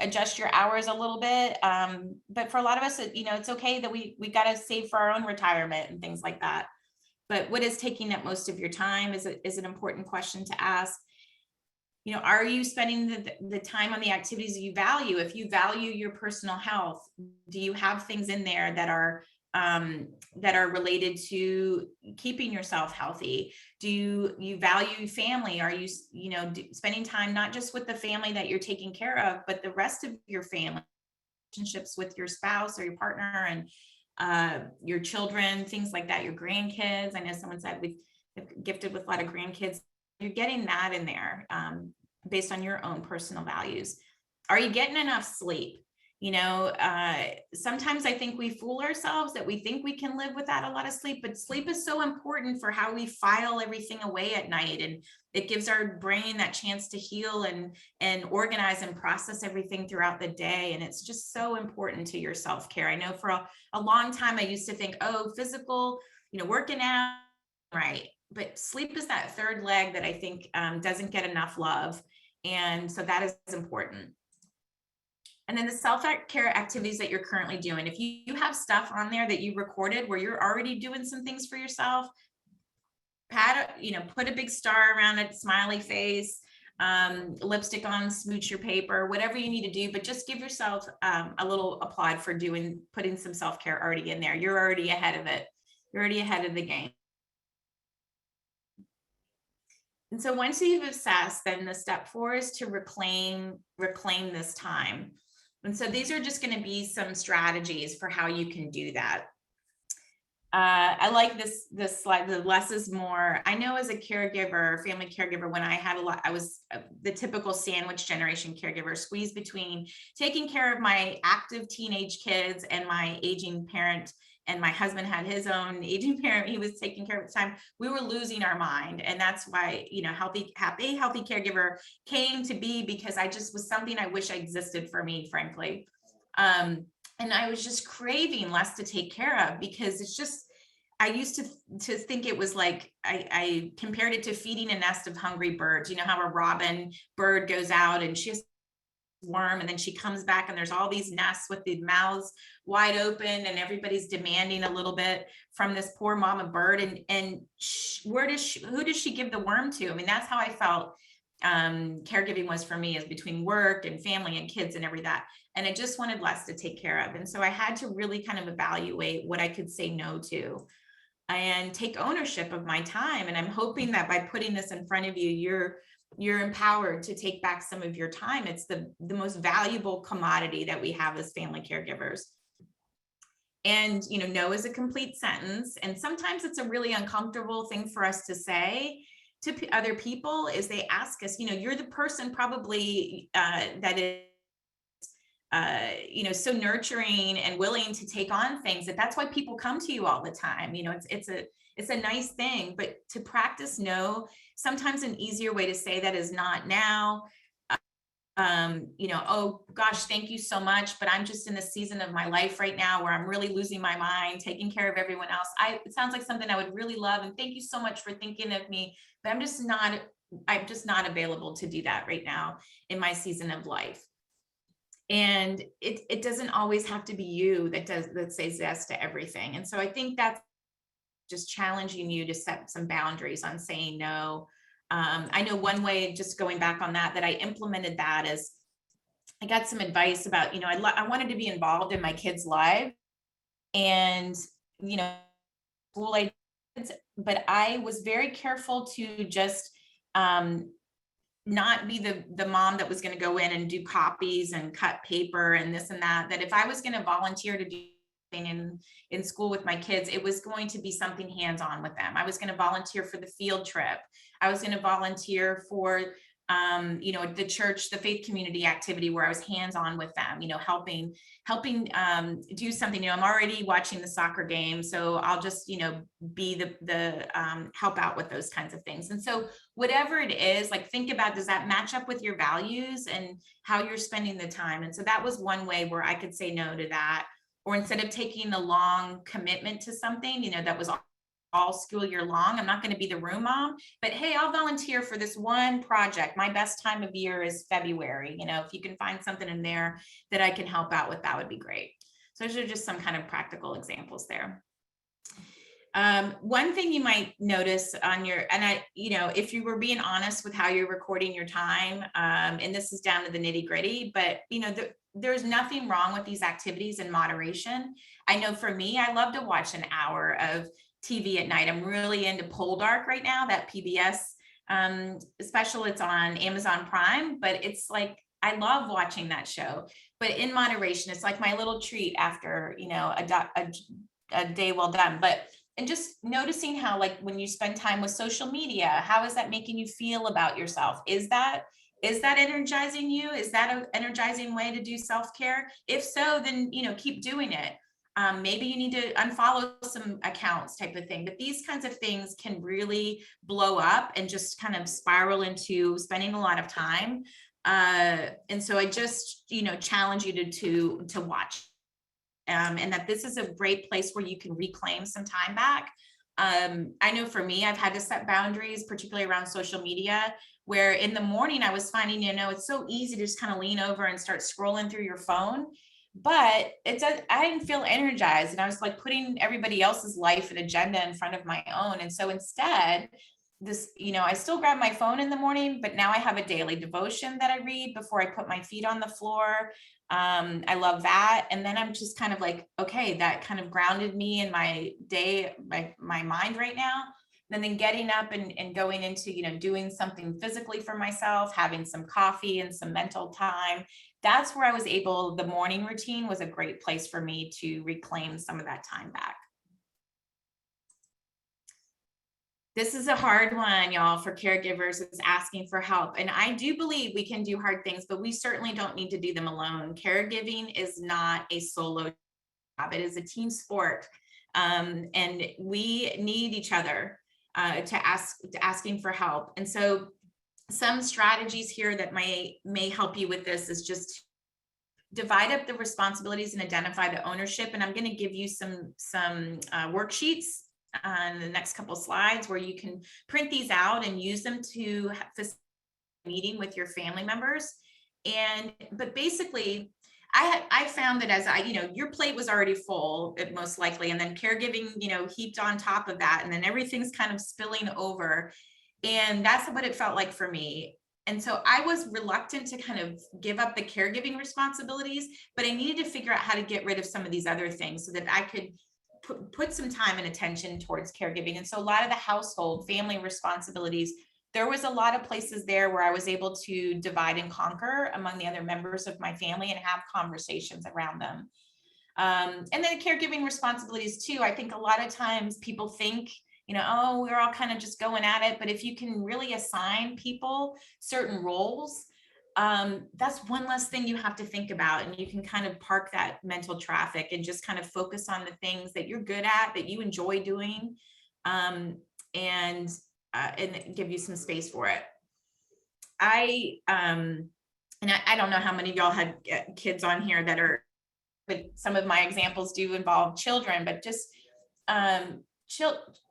adjust your hours a little bit. But for a lot of us, it's okay that we got to save for our own retirement and things like that. But what is taking up most of your time is an important question to ask. Are you spending the time on the activities you value? If you value your personal health, do you have things in there that are related to keeping yourself healthy? Do you value family? Are you, spending time not just with the family that you're taking care of, but the rest of your family, relationships with your spouse or your partner and your children, things like that, your grandkids. I know someone said we've gifted with a lot of grandkids. You're getting that in there based on your own personal values. Are you getting enough sleep? Sometimes I think we fool ourselves that we think we can live without a lot of sleep, but sleep is so important for how we file everything away at night. And it gives our brain that chance to heal and organize and process everything throughout the day. And it's just so important to your self-care. I know for a long time, I used to think, physical, working out, right. But sleep is that third leg that I think doesn't get enough love. And so that is important. And then the self-care activities that you're currently doing. If you have stuff on there that you recorded where you're already doing some things for yourself, put a big star around it, smiley face, lipstick on, smooch your paper, whatever you need to do, but just give yourself a little applaud for putting some self-care already in there. You're already ahead of it. You're already ahead of the game. And so once you've assessed, then the step 4 is to reclaim this time. And so these are just going to be some strategies for how you can do that. I like this slide, the less is more. I know as a caregiver, family caregiver, when I had I was the typical sandwich generation caregiver, squeezed between taking care of my active teenage kids and my aging parent. And my husband had his own aging parent he was taking care of at the time. We were losing our mind. And that's why, Happy Healthy Caregiver came to be, because I just was something I wish existed for me, frankly. And I was just craving less to take care of, because it's just, I used to think it was like, I compared it to feeding a nest of hungry birds. You know how a robin bird goes out and she has worm, and then she comes back and there's all these nests with the mouths wide open and everybody's demanding a little bit from this poor mama bird. And who does she give the worm to? I mean, that's how I felt caregiving was for me, is between work and family and kids and every that. And I just wanted less to take care of. And so I had to really kind of evaluate what I could say no to and take ownership of my time. And I'm hoping that by putting this in front of you, you're empowered to take back some of your time. It's the most valuable commodity that we have as family caregivers. And, no is a complete sentence. And sometimes it's a really uncomfortable thing for us to say to other people, is they ask us, you're the person probably that is, so nurturing and willing to take on things. That's why people come to you all the time. It's a nice thing, but to practice no, sometimes an easier way to say that is not now. Oh gosh, thank you so much, but I'm just in the season of my life right now where I'm really losing my mind, taking care of everyone else. It sounds like something I would really love, and thank you so much for thinking of me, but I'm just not available to do that right now in my season of life. And it doesn't always have to be you that says yes to everything. And so I think that's just challenging you to set some boundaries on saying no. I know one way, just going back on that I implemented that is I got some advice about, I wanted to be involved in my kids' lives, and, school I did, but I was very careful to just not be the mom that was going to go in and do copies and cut paper and this and that if I was going to volunteer to do in school with my kids, it was going to be something hands-on with them. I was going to volunteer for the field trip. I was going to volunteer for the church, the faith community activity where I was hands-on with them, helping do something. I'm already watching the soccer game, so I'll just, be the help out with those kinds of things. And so whatever it is, like, think about, does that match up with your values and how you're spending the time? And so that was one way where I could say no to that. Or instead of taking a long commitment to something, that was all school year long, I'm not going to be the room mom, but hey, I'll volunteer for this one project. My best time of year is February. If you can find something in there that I can help out with, that would be great. So those are just some kind of practical examples there. One thing you might notice on your, if you were being honest with how you're recording your time, and this is down to the nitty gritty, but there's nothing wrong with these activities in moderation. I know for me, I love to watch an hour of TV at night. I'm really into Poldark right now, that PBS special. It's on Amazon Prime, but it's like, I love watching that show, but in moderation. It's like my little treat after, a day well done. And just noticing how, like, when you spend time with social media, how is that making you feel about yourself? Is that energizing you? Is that an energizing way to do self-care? If so, then, keep doing it. Maybe you need to unfollow some accounts, type of thing. But these kinds of things can really blow up and just kind of spiral into spending a lot of time. And so I just, challenge you to watch. And that this is a great place where you can reclaim some time back. I know for me, I've had to set boundaries, particularly around social media, where in the morning I was finding, it's so easy to just kind of lean over and start scrolling through your phone. But I didn't feel energized, and I was like putting everybody else's life and agenda in front of my own. And so instead, I still grab my phone in the morning, but now I have a daily devotion that I read before I put my feet on the floor. I love that. And then I'm just kind of like, okay, that kind of grounded me in my day, my mind right now. And then getting up and going into, doing something physically for myself, having some coffee and some mental time. That's where I was able, the morning routine was a great place for me to reclaim some of that time back. This is a hard one, y'all, for caregivers, is asking for help. And I do believe we can do hard things, but we certainly don't need to do them alone. Caregiving is not a solo job. It is a team sport. And we need each other asking for help. And so some strategies here that may help you with this is just divide up the responsibilities and identify the ownership. And I'm going to give you some worksheets on the next couple slides where you can print these out and use them to facilitate a meeting with your family members. But basically, I found that as your plate was already full, most likely, and then caregiving, heaped on top of that, and then everything's kind of spilling over. And that's what it felt like for me. And so I was reluctant to kind of give up the caregiving responsibilities, but I needed to figure out how to get rid of some of these other things so that I could put some time and attention towards caregiving. And so a lot of the household family responsibilities, there was a lot of places there where I was able to divide and conquer among the other members of my family and have conversations around them. And then caregiving responsibilities too. I think a lot of times people think, oh, we're all kind of just going at it. But if you can really assign people certain roles, that's one less thing you have to think about, and you can kind of park that mental traffic and just kind of focus on the things that you're good at, that you enjoy doing, and give you some space for it. I don't know how many of y'all had kids on here that are, but some of my examples do involve children, but just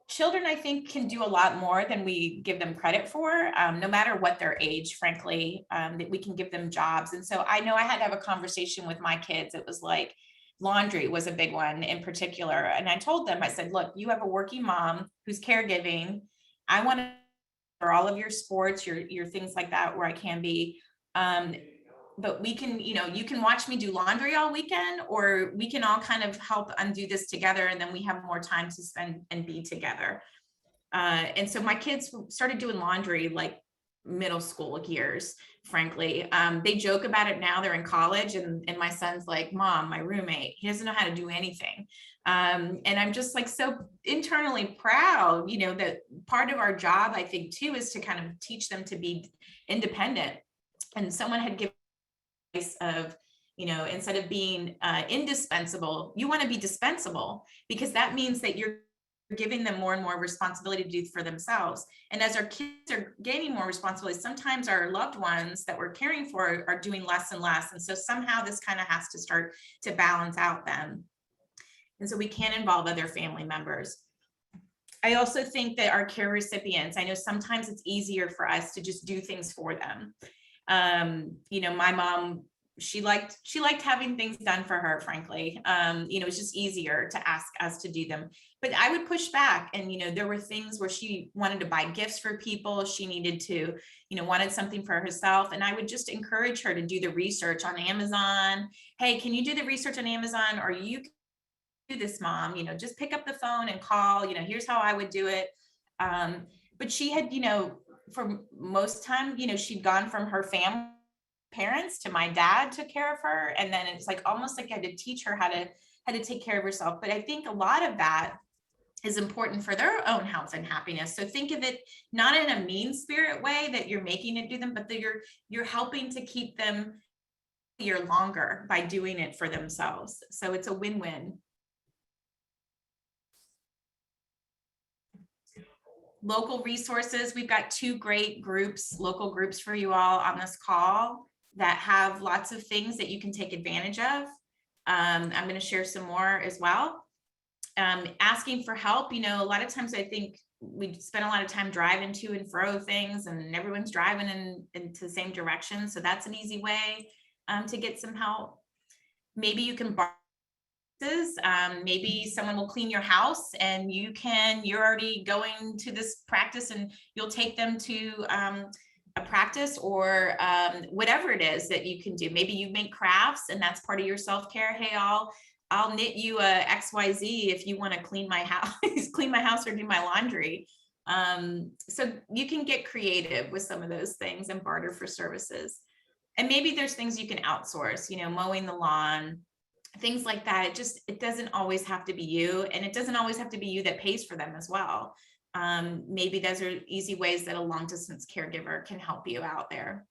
children, I think, can do a lot more than we give them credit for, no matter what their age, frankly, that we can give them jobs. And so I know I had to have a conversation with my kids. It was like laundry was a big one in particular. And I told them, I said, look, you have a working mom who's caregiving. I want to for all of your sports, your things like that, where I can be. But we can, you can watch me do laundry all weekend, or we can all kind of help undo this together. And then we have more time to spend and be together. And so my kids started doing laundry like middle school years, frankly. They joke about it now, they're in college, and my son's like, Mom, my roommate, he doesn't know how to do anything. And I'm just like so internally proud, that part of our job, I think too, is to kind of teach them to be independent. And someone had given advice of, instead of being indispensable, you want to be dispensable, because that means that you're giving them more and more responsibility to do for themselves. And as our kids are gaining more responsibility, sometimes our loved ones that we're caring for are doing less and less. And so somehow this kind of has to start to balance out then. And so we can involve other family members. I also think that our care recipients, I know sometimes it's easier for us to just do things for them. My mom, she liked having things done for her, frankly. It's just easier to ask us to do them. But I would push back, and there were things where she wanted to buy gifts for people. She needed to, wanted something for herself. And I would just encourage her to do the research on Amazon. Hey, can you do the research on Amazon? Or you can do this, Mom, just pick up the phone and call, here's how I would do it. But she had, for most time, she'd gone from her family parents to my dad took care of her. And then it's like, almost like I had to teach her how to take care of herself. But I think a lot of that is important for their own health and happiness. So think of it not in a mean spirit way that you're making it do them, but that you're helping to keep them year longer by doing it for themselves. So it's a win-win. Local resources, we've got 2 great groups, local groups for you all on this call that have lots of things that you can take advantage of. I'm going to share some more as well. Asking for help, a lot of times I think we spend a lot of time driving to and fro things, and everyone's driving into the same direction. So that's an easy way to get some help. Maybe you can borrow. Maybe someone will clean your house, and you're already going to this practice, and you'll take them to a practice, or whatever it is that you can do. Maybe you make crafts, and that's part of your self-care. Hey, I'll knit you a XYZ if you want to clean my house or do my laundry. So you can get creative with some of those things and barter for services. And maybe there's things you can outsource, mowing the lawn, things like that. It doesn't always have to be you, and it doesn't always have to be you that pays for them as well. Maybe those are easy ways that a long distance caregiver can help you out there.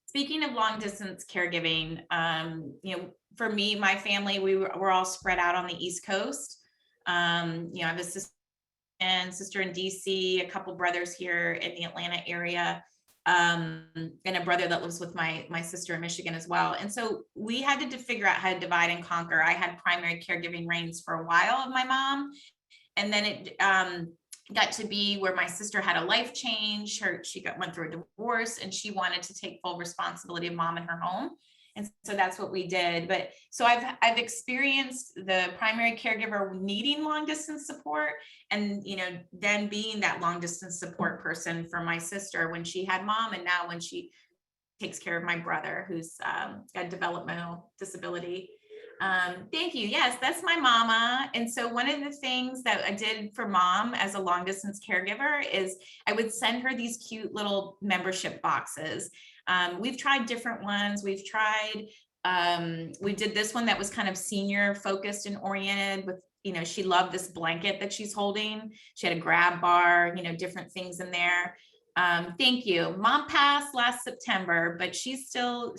Speaking of long distance caregiving, for me, my family, we're all spread out on the East Coast. I have a sister in DC, a couple brothers here in the Atlanta area, and a brother that lives with my sister in Michigan as well. And so we had to figure out how to divide and conquer. I had primary caregiving reins for a while of my mom, and then it got to be where my sister had a life change. She went through a divorce, and she wanted to take full responsibility of Mom in her home. And so that's what we did. But so I've experienced the primary caregiver needing long distance support, and then being that long distance support person for my sister when she had Mom, and now when she takes care of my brother who's got developmental disability. Thank you. Yes, that's my mama. And so one of the things that I did for Mom as a long distance caregiver is I would send her these cute little membership boxes. We've tried different ones. We did this one that was kind of senior focused and oriented with, she loved this blanket that she's holding. She had a grab bar, different things in there. Thank you. Mom passed last September, but she's still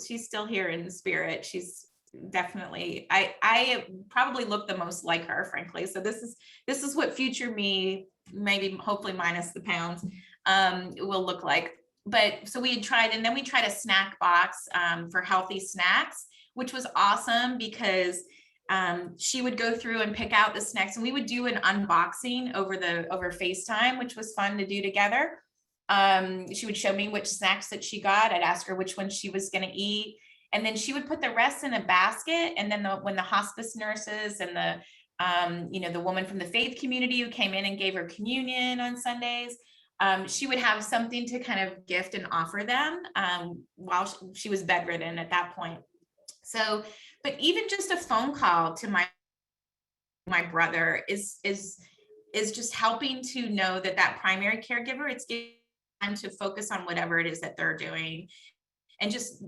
here in the spirit. She's definitely, I probably look the most like her, frankly. So this is what future me, maybe hopefully minus the pounds, will look like. But so we had tried, and then we tried a snack box for healthy snacks, which was awesome because she would go through and pick out the snacks, and we would do an unboxing over FaceTime, which was fun to do together. She would show me which snacks that she got. I'd ask her which one she was going to eat. And then she would put the rest in a basket. And then when the hospice nurses and the woman from the faith community who came in and gave her communion on Sundays, she would have something to kind of gift and offer them while she was bedridden at that point. So, but even just a phone call to my brother is just helping to know that primary caregiver, it's giving time to focus on whatever it is that they're doing. And just,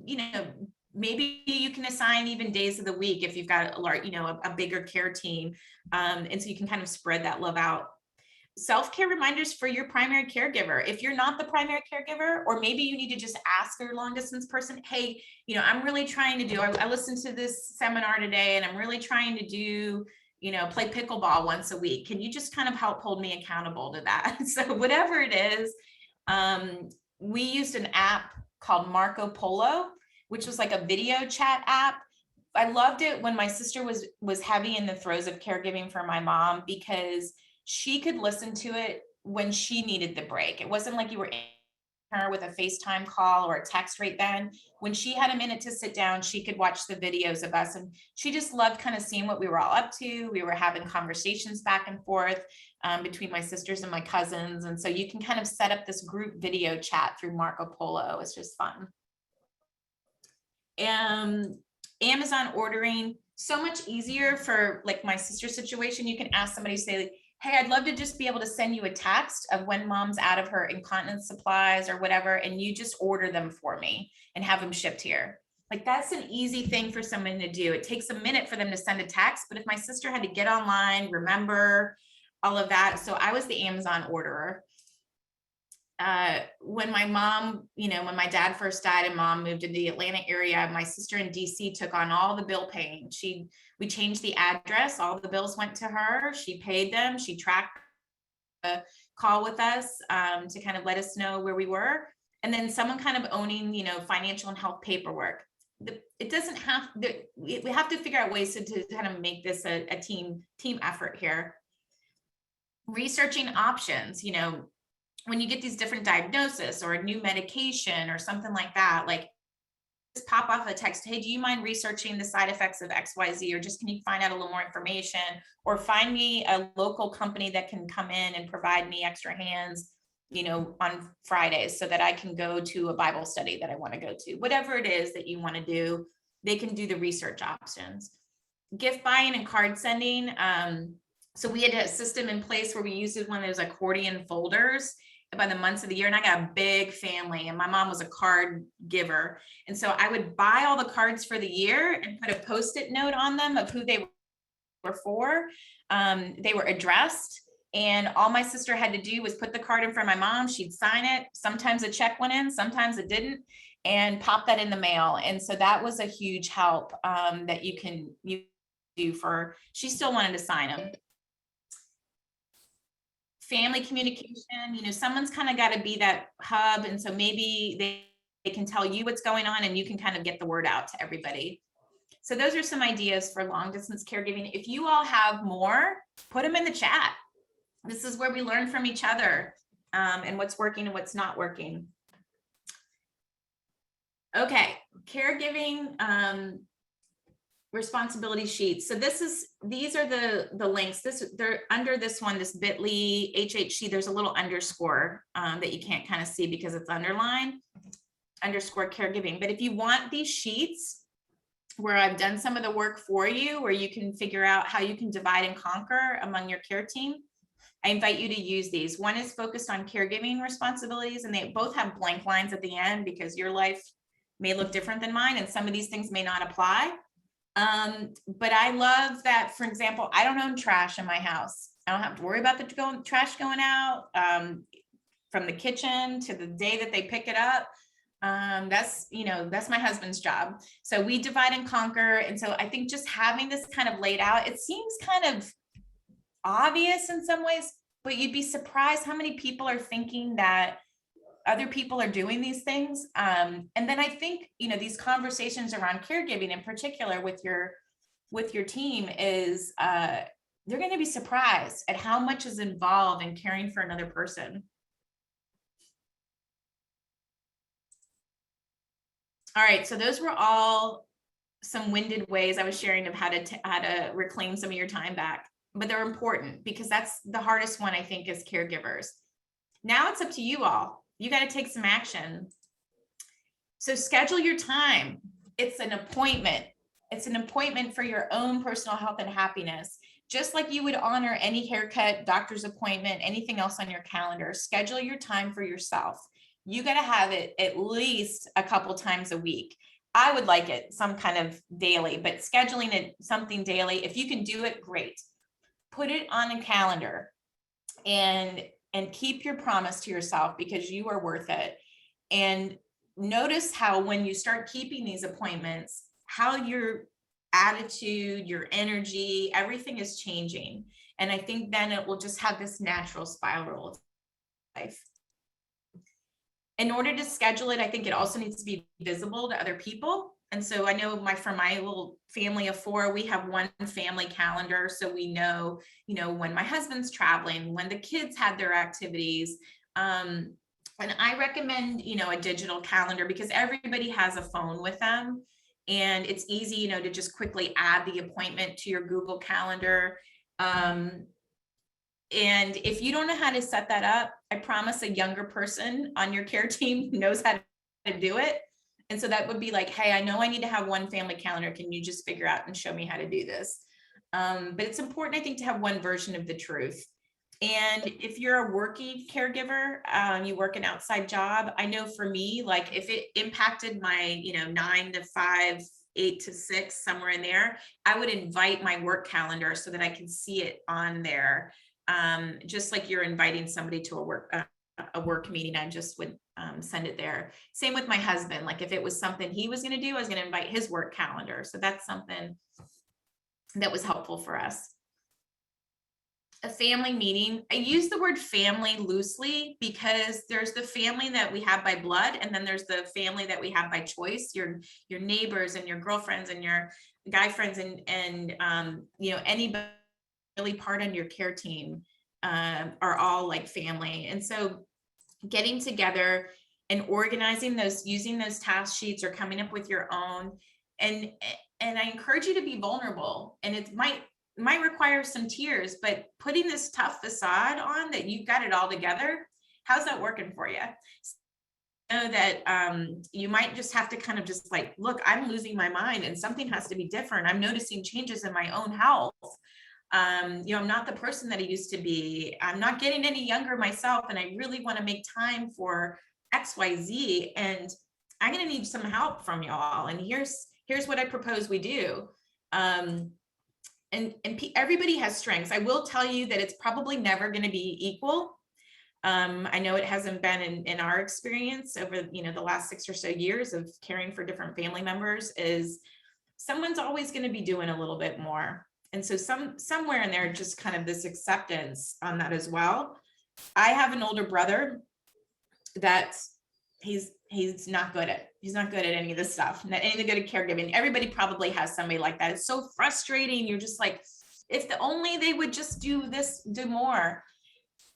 maybe you can assign even days of the week if you've got a large, a bigger care team. And so you can kind of spread that love out. Self-care reminders for your primary caregiver. If you're not the primary caregiver, or maybe you need to just ask your long distance person, hey, I'm really trying to do, I listened to this seminar today and I'm really trying to do, play pickleball once a week. Can you just kind of help hold me accountable to that? So whatever it is, we used an app called Marco Polo, which was like a video chat app. I loved it when my sister was heavy in the throes of caregiving for my mom, because she could listen to it when she needed the break. It wasn't like you were in her with a FaceTime call or a text right then. When she had a minute to sit down, she could watch the videos of us. And she just loved kind of seeing what we were all up to. We were having conversations back and forth between my sisters and my cousins. And so you can kind of set up this group video chat through Marco Polo. It's just fun. Amazon ordering, so much easier for like my sister's situation. You can ask somebody, say like, hey, I'd love to just be able to send you a text of when mom's out of her incontinence supplies or whatever, and you just order them for me and have them shipped here. Like, that's an easy thing for someone to do. It takes a minute for them to send a text, but if my sister had to get online, remember all of that. So I was the Amazon orderer. When my mom, when my dad first died and mom moved into the Atlanta area, my sister in DC took on all the bill paying. We changed the address, all the bills went to her, she paid them, she tracked the call with us to kind of let us know where we were. And then someone kind of owning, financial and health paperwork. It doesn't have, we have to figure out ways to kind of make this a team effort here. Researching options, when you get these different diagnoses or a new medication or something like that, like just pop off a text, hey, do you mind researching the side effects of XYZ, or just can you find out a little more information, or find me a local company that can come in and provide me extra hands, on Fridays so that I can go to a Bible study that I want to go to. Whatever it is that you want to do, they can do the research options. Gift buying and card sending. So we had a system in place where we used one of those accordion folders by the months of the year, and I got a big family, and my mom was a card giver. And so I would buy all the cards for the year and put a Post-it note on them of who they were for. They were addressed, and all my sister had to do was put the card in front of my mom. She'd sign it. Sometimes a check went in, sometimes it didn't, and pop that in the mail. And so that was a huge help that you do for, she still wanted to sign them. Family communication, someone's kind of got to be that hub. And so maybe they can tell you what's going on and you can kind of get the word out to everybody. So those are some ideas for long distance caregiving. If you all have more, put them in the chat. This is where we learn from each other and what's working and what's not working. Okay, caregiving responsibility sheets. So these are the links. They're under this one, this bit.ly HHC, there's a little underscore that you can't kind of see because it's underlined, underscore caregiving. But if you want these sheets where I've done some of the work for you, where you can figure out how you can divide and conquer among your care team, I invite you to use these. One is focused on caregiving responsibilities, and they both have blank lines at the end because your life may look different than mine, and some of these things may not apply. But I love that, for example, I don't own trash in my house. I don't have to worry about the trash going out from the kitchen to the day that they pick it up. That's my husband's job. So we divide and conquer. And so I think just having this kind of laid out, it seems kind of obvious in some ways, but you'd be surprised how many people are thinking that other people are doing these things. And then I think, these conversations around caregiving in particular with your team is, they're going to be surprised at how much is involved in caring for another person. All right, so those were all some winded ways I was sharing of how to reclaim some of your time back, but they're important because that's the hardest one, I think, as caregivers. Now it's up to you all. You got to take some action. So schedule your time. It's an appointment. It's an appointment for your own personal health and happiness. Just like you would honor any haircut, doctor's appointment, anything else on your calendar, schedule your time for yourself. you got to have it at least a couple times a week. I would like it some kind of daily, but scheduling it something daily, if you can do it, great. Put it on a calendar and keep your promise to yourself, because you are worth it. And notice how when you start keeping these appointments, how your attitude, your energy, everything is changing. And I think then it will just have this natural spiral of life. In order to schedule it, I think it also needs to be visible to other people. And so I know for my little family of 4, we have one family calendar. So we know, when my husband's traveling, when the kids had their activities. And I recommend, a digital calendar, because everybody has a phone with them. And it's easy, to just quickly add the appointment to your Google Calendar. And if you don't know how to set that up, I promise a younger person on your care team knows how to do it. And so that would be like, hey, I know I need to have one family calendar. Can you just figure out and show me how to do this? But it's important, I think, to have one version of the truth. And if you're a working caregiver, you work an outside job, I know for me, like if it impacted my, 9 to 5, 8 to 6, somewhere in there, I would invite my work calendar so that I can see it on there. Just like you're inviting somebody to a work meeting, I just would send it there. Same with my husband. Like if it was something he was going to do, I was going to invite his work calendar. So that's something that was helpful for us. A family meeting. I use the word family loosely because there's the family that we have by blood, and then there's the family that we have by choice. Your neighbors and your girlfriends and your guy friends and anybody really part on your care team are all like family. And so getting together and organizing those, using those task sheets or coming up with your own, and I encourage you to be vulnerable. And it might require some tears, but putting this tough facade on that you've got it all together, how's that working for you? Know that you might just have to kind of just like, look, I'm losing my mind and something has to be different. I'm noticing changes in my own health. I'm not the person that I used to be. I'm not getting any younger myself, and I really want to make time for XYZ, and I'm going to need some help from y'all. And here's what I propose we do. And everybody has strengths. I will tell you that it's probably never going to be equal. I know it hasn't been in our experience over, the last 6 or so years of caring for different family members, is someone's always going to be doing a little bit more. And so somewhere in there, just kind of this acceptance on that as well. I have an older brother that he's not good at any of this stuff, not anything good at caregiving. Everybody probably has somebody like that. It's so frustrating. You're just like, if only they would just do this, do more.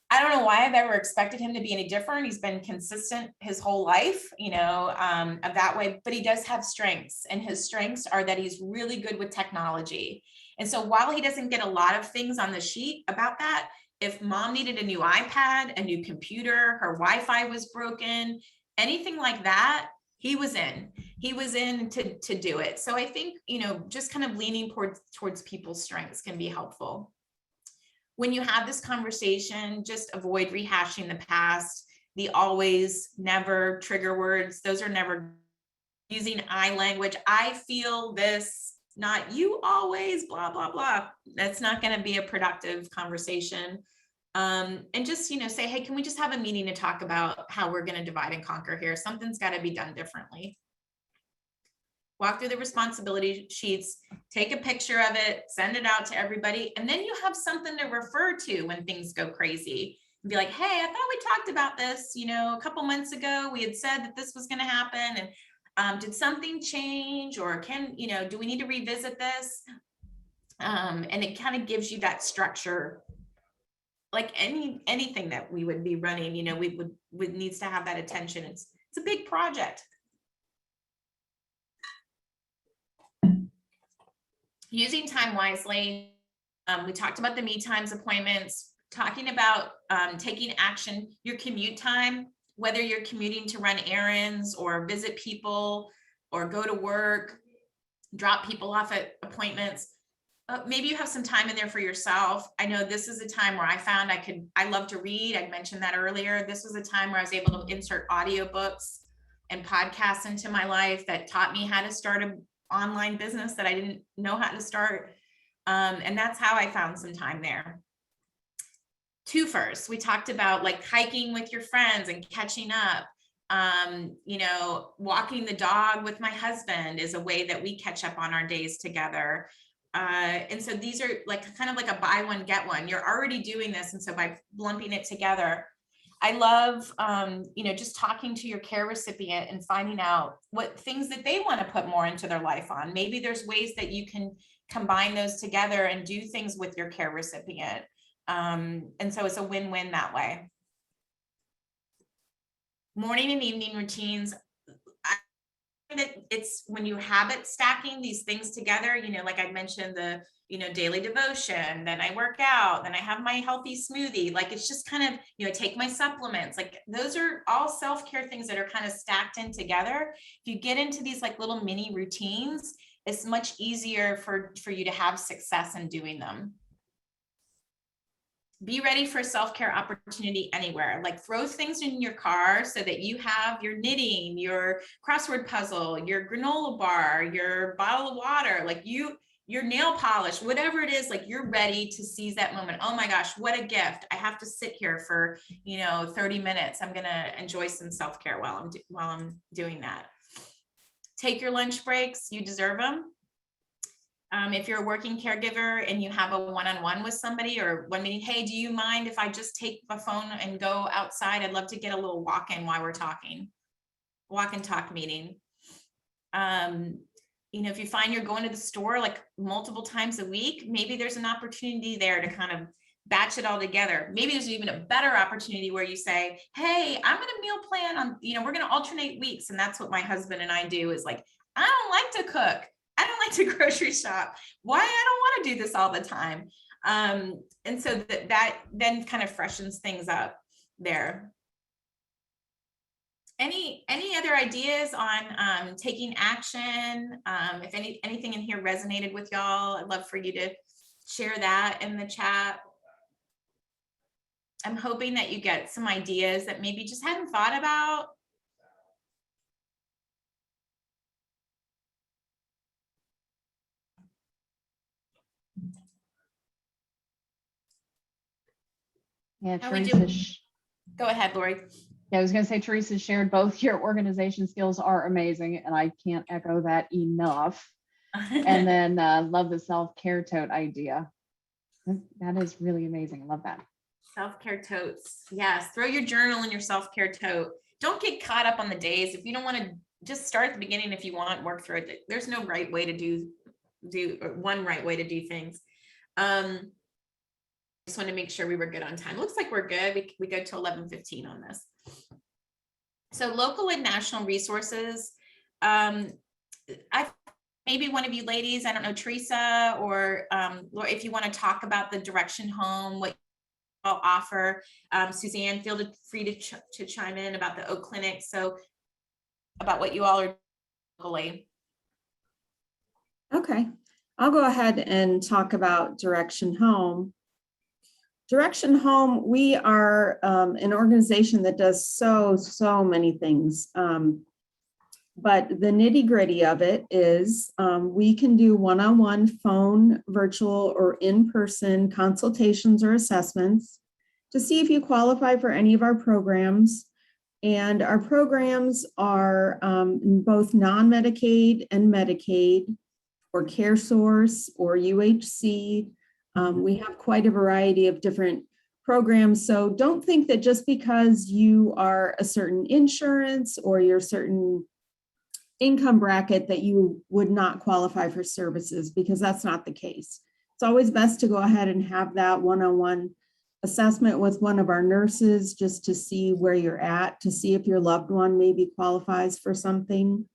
I don't know why I've ever expected him to be any different. He's been consistent his whole life, of that way, but he does have strengths, and his strengths are that he's really good with technology. And so while he doesn't get a lot of things on the sheet about that, if mom needed a new iPad, a new computer, her Wi-Fi was broken, anything like that, he was in to do it. So I think, just kind of leaning towards people's strengths can be helpful. When you have this conversation, just avoid rehashing the past, the always, never trigger words. Those are never using I language. I feel this, not you always, blah, blah, blah. That's not going to be a productive conversation. And just, say, hey, can we just have a meeting to talk about how we're going to divide and conquer here? Something's got to be done differently. Walk through the responsibility sheets, take a picture of it, send it out to everybody. And then you have something to refer to when things go crazy. And be like, hey, I thought we talked about this, a couple months ago, we had said that this was going to happen. And did something change, or do we need to revisit this? And it kind of gives you that structure. Like anything that we would be running, we would needs to have that attention. It's a big project. Using time wisely. We talked about the me times appointments, talking about taking action, your commute time, whether you're commuting to run errands or visit people or go to work, drop people off at appointments. maybe you have some time in there for yourself. I know this is a time where I found I love to read. I mentioned that earlier. This was a time where I was able to insert audiobooks and podcasts into my life that taught me how to start an online business that I didn't know how to start. And that's how I found some time there. Twofers, we talked about like hiking with your friends and catching up. You know, walking the dog with my husband is a way that we catch up on our days together. And so these are like kind of like a buy one, get one. You're already doing this. And so by lumping it together, I love, you know, just talking to your care recipient and finding out what things that they want to put more into their life on. Maybe there's ways that you can combine those together and do things with your care recipient. And so it's a win-win that way. Morning and evening routines. It's when you habit stacking these things together, you know, like I mentioned, the, you know, daily devotion, then I work out, then I have my healthy smoothie. Like, it's just kind of, you know, take my supplements. Like, those are all self-care things that are kind of stacked in together. If you get into these like little mini routines, it's much easier for you to have success in doing them. Be ready for self-care opportunity anywhere. Like, throw things in your car so that you have your knitting, your crossword puzzle, your granola bar, your bottle of water, like your nail polish, whatever it is, like you're ready to seize that moment. Oh my gosh, what a gift. I have to sit here for, you know, 30 minutes. I'm going to enjoy some self-care while I'm doing that. Take your lunch breaks. You deserve them. If you're a working caregiver and you have a one-on-one with somebody or one meeting, hey, do you mind if I just take the phone and go outside? I'd love to get a little walk in while we're talking. Walk and talk meeting. You know, if you find you're going to the store like multiple times a week, maybe there's an opportunity there to kind of batch it all together. Maybe there's even a better opportunity where you say, hey, I'm going to meal plan on, you know, we're going to alternate weeks. And that's what my husband and I do, is like, I don't like to cook. I don't like to grocery shop. Why? I don't want to do this all the time. And so that then kind of freshens things up there. Any other ideas on taking action? If anything in here resonated with y'all, I'd love for you to share that in the chat. I'm hoping that you get some ideas that maybe just hadn't thought about. Yeah, How we Teresa. doing? Go ahead, Lori. Yeah, I was going to say, Teresa shared both your organization skills are amazing, and I can't echo that enough. And then love the self-care tote idea. That is really amazing. I love that. Self-care totes. Yes. Throw your journal in your self-care tote. Don't get caught up on the days. If you don't want to, just start at the beginning. If you want, work through it. There's no right way to do one right way to do things. Just want to make sure we were good on time. Looks like we're good. We go to 11:15 on this. So local and national resources. Maybe one of you ladies, I don't know, Teresa or if you want to talk about the Direction Home, what I'll offer. Suzanne, feel free to chime in about the Oak Clinic. So about what you all are locally. Okay, I'll go ahead and talk about Direction Home. Direction Home, we are an organization that does so many things. But the nitty gritty of it is we can do one-on-one phone, virtual, or in-person consultations or assessments to see if you qualify for any of our programs. And our programs are both non-Medicaid and Medicaid, or CareSource or UHC. We have quite a variety of different programs. So don't think that just because you are a certain insurance or you're certain income bracket that you would not qualify for services, because that's not the case. It's always best to go ahead and have that one-on-one assessment with one of our nurses just to see where you're at, to see if your loved one maybe qualifies for something.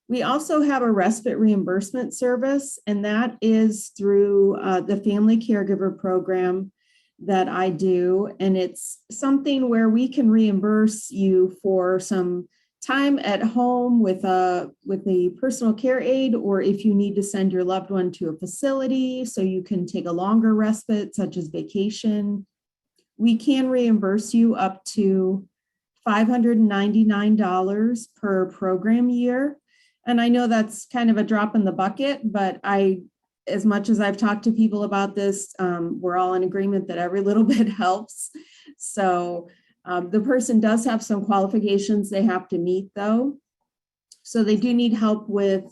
We also have a respite reimbursement service, and that is through the Family Caregiver program that I do. And it's something where we can reimburse you for some time at home with a personal care aide, or if you need to send your loved one to a facility so you can take a longer respite, such as vacation, we can reimburse you up to $599 per program year. And I know that's kind of a drop in the bucket, but as much as I've talked to people about this, we're all in agreement that every little bit helps. So the person does have some qualifications they have to meet, though. So they do need help with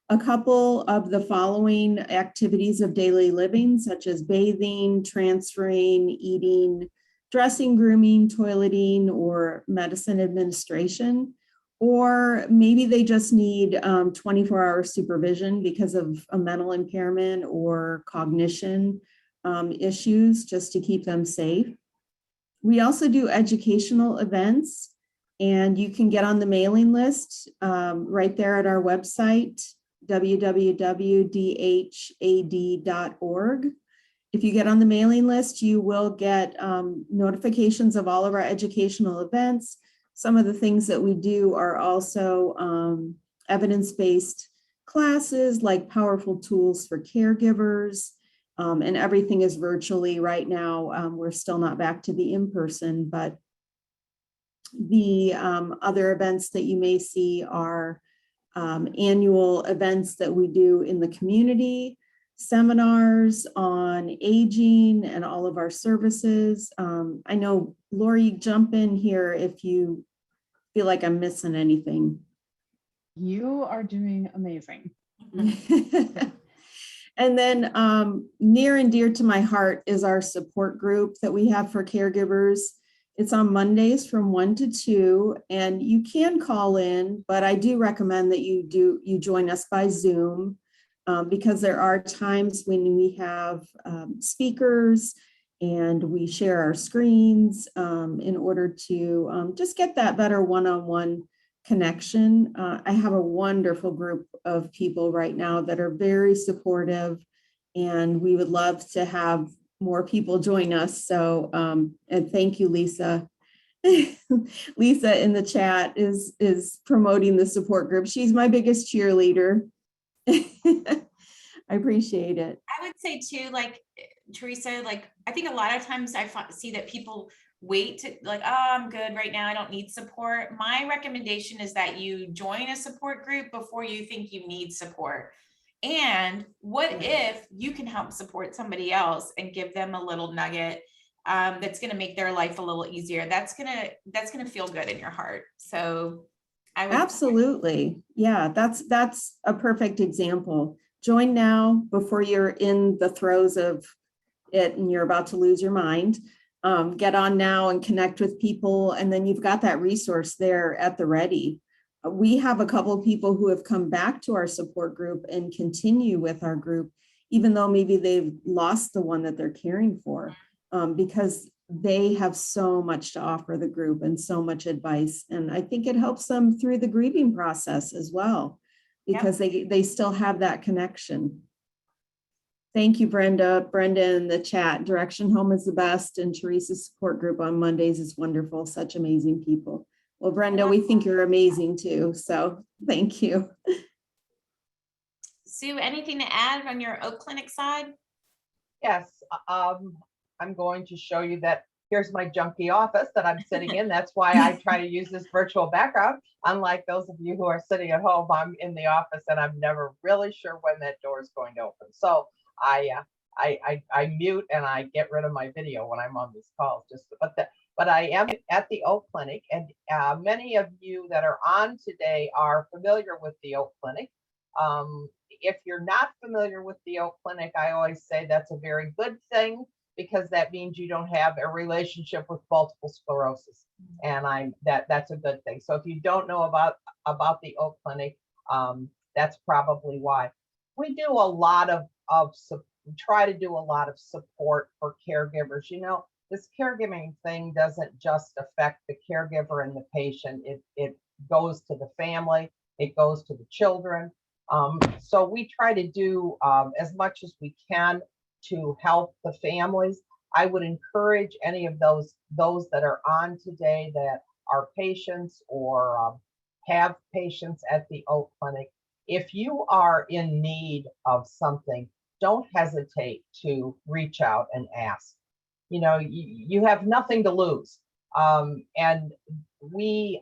a couple of the following activities of daily living, such as bathing, transferring, eating, dressing, grooming, toileting, or medicine administration. Or maybe they just need 24-hour supervision because of a mental impairment or cognition issues, just to keep them safe. We also do educational events, and you can get on the mailing list right there at our website, www.dhad.org. If you get on the mailing list, you will get notifications of all of our educational events. Some of the things that we do are also evidence-based classes, like powerful tools for caregivers, and everything is virtually right now. We're still not back to the in-person, but the other events that you may see are annual events that we do in the community, seminars on aging and all of our services. I know, Lori, jump in here if you feel like I'm missing anything. You are doing amazing. And then near and dear to my heart is our support group that we have for caregivers. It's on Mondays from 1 to 2, and you can call in, but I do recommend that you join us by Zoom, because there are times when we have speakers and we share our screens in order to just get that better one-on-one connection. I have a wonderful group of people right now that are very supportive, and we would love to have more people join us. So, and thank you, Lisa. Lisa in the chat is promoting the support group. She's my biggest cheerleader. I appreciate it. I would say too, like Teresa, like I think a lot of times I see that people wait to like, oh, I'm good right now, I don't need support. My recommendation is that you join a support group before you think you need support. And what if you can help support somebody else and give them a little nugget that's going to make their life a little easier? That's gonna feel good in your heart. So I would Absolutely. Yeah, that's a perfect example. Join now before you're in the throes of it and you're about to lose your mind. Get on now and connect with people, and then you've got that resource there at the ready. We have a couple of people who have come back to our support group and continue with our group, even though maybe they've lost the one that they're caring for, because they have so much to offer the group and so much advice. And I think it helps them through the grieving process as well, because they still have that connection. Thank you, Brenda. Brenda in the chat, Direction Home is the best, and Teresa's support group on Mondays is wonderful. Such amazing people. Well, Brenda, we think you're amazing too. So thank you. Sue, anything to add on your Oak Clinic side? Yes, I'm going to show you that. Here's my junky office that I'm sitting in. That's why I try to use this virtual background. Unlike those of you who are sitting at home, I'm in the office and I'm never really sure when that door is going to open. So I mute and I get rid of my video when I'm on these calls. But I am at the Oak Clinic, and many of you that are on today are familiar with the Oak Clinic. If you're not familiar with the Oak Clinic, I always say that's a very good thing, because that means you don't have a relationship with multiple sclerosis, and that's a good thing. So if you don't know about the Oak Clinic, that's probably why. We do a lot try to do a lot of support for caregivers. You know, this caregiving thing doesn't just affect the caregiver and the patient. It goes to the family, it goes to the children. So we try to do as much as we can to help the families. I would encourage any of those that are on today that are patients or have patients at the O Clinic. If you are in need of something, don't hesitate to reach out and ask. You know, you have nothing to lose. And we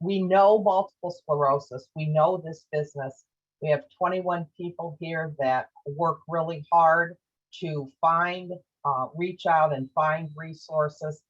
know multiple sclerosis. We know this business. We have 21 people here that work really hard to find, reach out and find resources,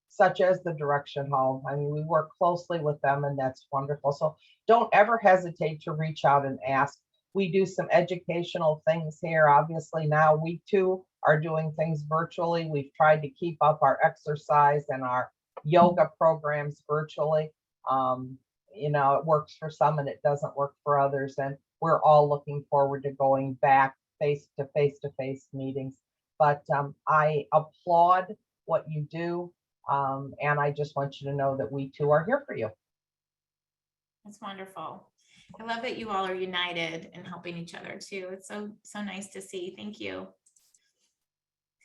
such as the Direction Home. I mean, we work closely with them, and that's wonderful. So don't ever hesitate to reach out and ask. We do some educational things here. Obviously, now we too are doing things virtually. We've tried to keep up our exercise and our yoga programs virtually. You know, it works for some and it doesn't work for others. And we're all looking forward to going back face to face meetings. But I applaud what you do. And I just want you to know that we too are here for you. That's wonderful. I love that you all are united and helping each other too. It's so nice to see. Thank you.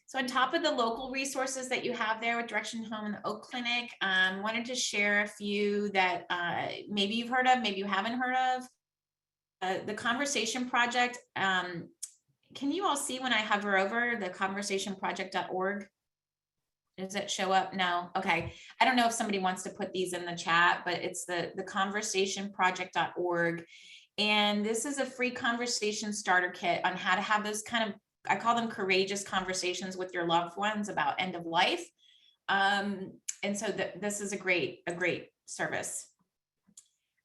So on top of the local resources that you have there with Direction Home and the Oak Clinic, wanted to share a few that maybe you've heard of, maybe you haven't heard of. The Conversation Project. Can you all see when I hover over the conversationproject.org? Does it show up? No. Okay. I don't know if somebody wants to put these in the chat, but it's the conversationproject.org. And this is a free conversation starter kit on how to have those kind of, I call them courageous conversations with your loved ones about end of life. And so this is a great service.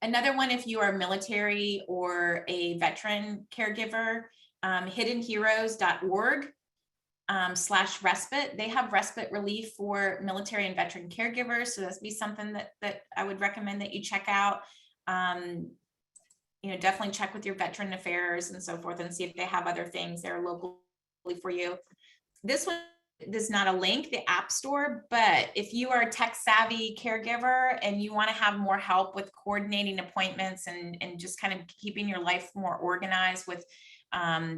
Another one, if you are military or a veteran caregiver, hiddenheroes.org. /respite. They have respite relief for military and veteran caregivers. So that's be something that I would recommend that you check out. You know, definitely check with your veteran affairs and so forth and see if they have other things that are locally for you. This one is not a link, the App Store, but if you are a tech savvy caregiver and you want to have more help with coordinating appointments and just kind of keeping your life more organized with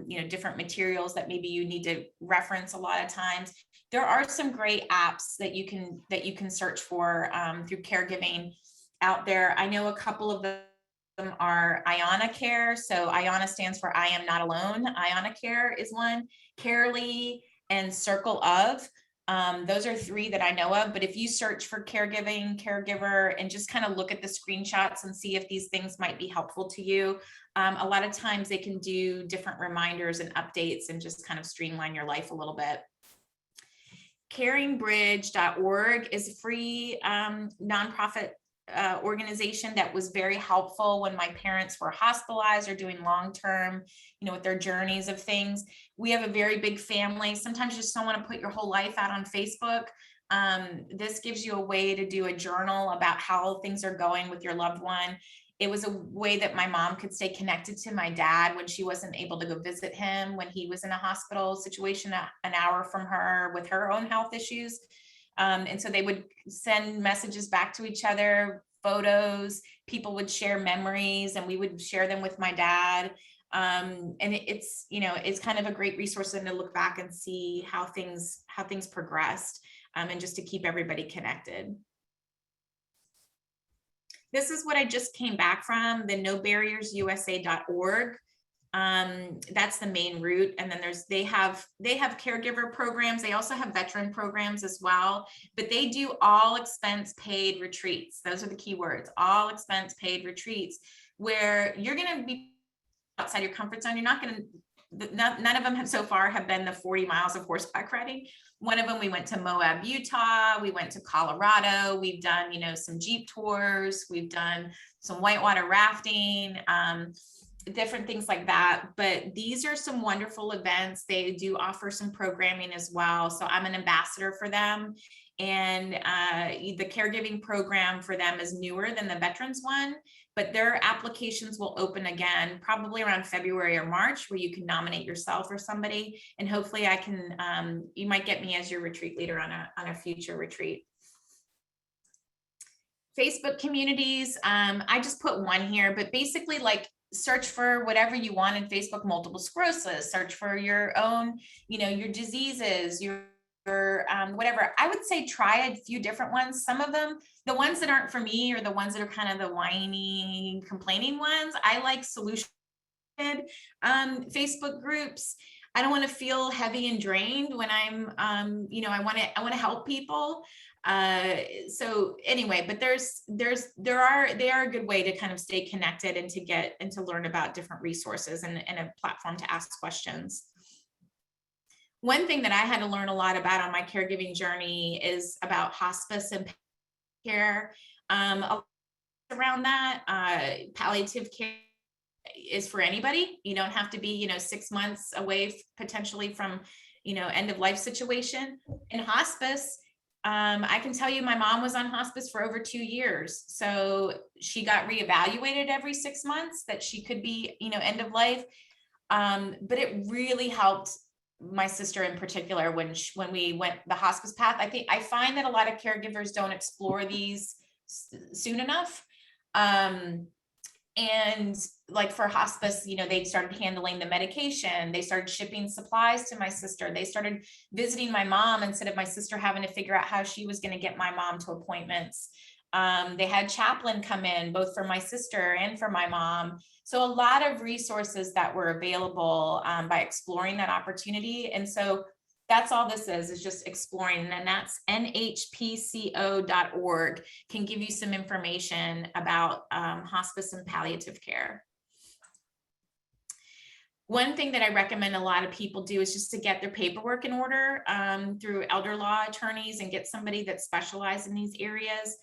you know, different materials that maybe you need to reference a lot of times, there are some great apps that you can search for through caregiving out there. I know a couple of them are Iona Care. So Iona stands for I Am Not Alone. Iona Care is one. Carely and Circle of. Those are three that I know of, but if you search for caregiving, caregiver, and just kind of look at the screenshots and see if these things might be helpful to you. A lot of times they can do different reminders and updates and just kind of streamline your life a little bit. Caringbridge.org is a free nonprofit organization that was very helpful when my parents were hospitalized or doing long-term, you know, with their journeys of things. We have a very big family. Sometimes you just don't want to put your whole life out on Facebook. This gives you a way to do a journal about how things are going with your loved one. It was a way that my mom could stay connected to my dad when she wasn't able to go visit him when he was in a hospital situation an hour from her with her own health issues. And so they would send messages back to each other, photos, people would share memories, and we would share them with my dad. And it's, you know, it's kind of a great resource to look back and see how things progressed, and just to keep everybody connected. This is what I just came back from, the nobarriersusa.org. That's the main route. And then they have caregiver programs. They also have veteran programs as well, but they do all expense paid retreats. Those are the key words, all expense paid retreats, where you're going to be outside your comfort zone. You're not going to, none of them have so far have been the 40 miles of horseback riding. One of them, we went to Moab, Utah. We went to Colorado. We've done, you know, some Jeep tours. We've done some whitewater rafting, different things like that. But these are some wonderful events. They do offer some programming as well. So I'm an ambassador for them. And the caregiving program for them is newer than the veterans one, but their applications will open again, probably around February or March, where you can nominate yourself or somebody. And hopefully I can, you might get me as your retreat leader on a future retreat. Facebook communities, I just put one here, but basically like search for whatever you want in Facebook, multiple sclerosis, search for your own, you know, your diseases, your or whatever, I would say try a few different ones. Some of them, the ones that aren't for me, or the ones that are kind of the whiny, complaining ones, I like solution Facebook groups. I don't want to feel heavy and drained when I'm, I want to help people. So anyway, but they are a good way to kind of stay connected and to get and to learn about different resources and a platform to ask questions. One thing that I had to learn a lot about on my caregiving journey is about hospice and care. Around that, palliative care is for anybody. You don't have to be, 6 months away potentially from, end of life situation. In hospice, I can tell you my mom was on hospice for over 2 years. So she got reevaluated every 6 months that she could be, end of life. But it really helped my sister in particular when we went the hospice path. I find that a lot of caregivers don't explore these soon enough. And like for hospice, they started handling the medication. They started shipping supplies to my sister. They started visiting my mom instead of my sister having to figure out how she was going to get my mom to appointments. They had chaplain come in, both for my sister and for my mom. So a lot of resources that were available by exploring that opportunity. And so that's all this is just exploring. And that's nhpco.org can give you some information about hospice and palliative care. One thing that I recommend a lot of people do is just to get their paperwork in order through elder law attorneys and get somebody that specializes in these areas.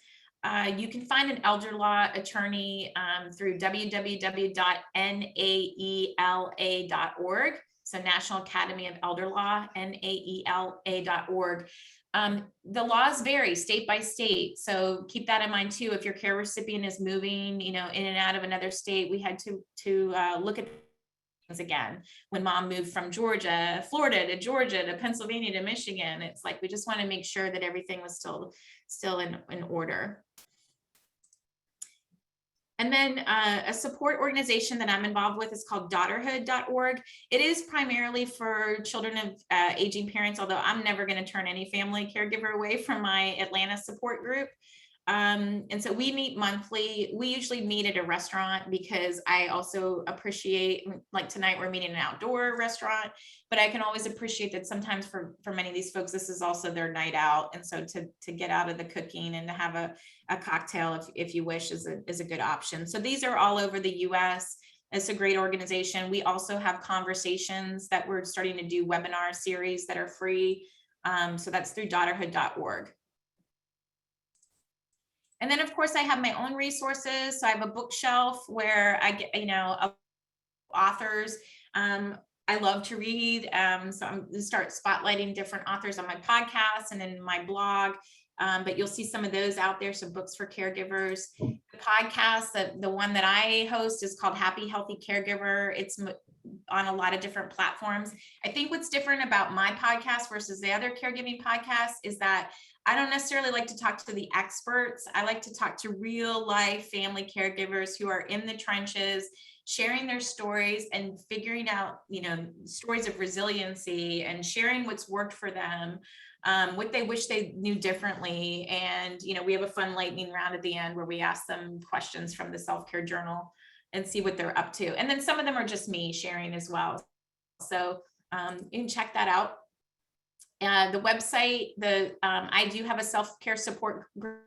You can find an elder law attorney through www.naela.org. So National Academy of Elder Law, naela.org. The laws vary state by state. So keep that in mind too. If your care recipient is moving, in and out of another state, we had to look at things again. When mom moved from Florida to Georgia to Pennsylvania to Michigan, it's like, we just want to make sure that everything was still in order. And then a support organization that I'm involved with is called daughterhood.org. It is primarily for children of aging parents, although I'm never going to turn any family caregiver away from my Atlanta support group. And so we meet monthly. We usually meet at a restaurant because I also appreciate, like tonight we're meeting an outdoor restaurant, but I can always appreciate that sometimes for many of these folks, this is also their night out. And so to get out of the cooking and to have a cocktail, if you wish, is a good option. So these are all over the US. It's a great organization. We also have conversations that we're starting to do webinar series that are free. So that's through daughterhood.org. And then, of course, I have my own resources. So I have a bookshelf where I get, authors. I love to read. So I'm going to start spotlighting different authors on my podcast and in my blog. But you'll see some of those out there. So books for caregivers. The podcast, the one that I host is called Happy Healthy Caregiver. It's on a lot of different platforms. I think what's different about my podcast versus the other caregiving podcasts is that I don't necessarily like to talk to the experts. I like to talk to real life family caregivers who are in the trenches, sharing their stories and figuring out, stories of resiliency and sharing what's worked for them, what they wish they knew differently. And, we have a fun lightning round at the end where we ask them questions from the self-care journal and see what they're up to. And then some of them are just me sharing as well. So you can check that out. The website, I do have a self-care support group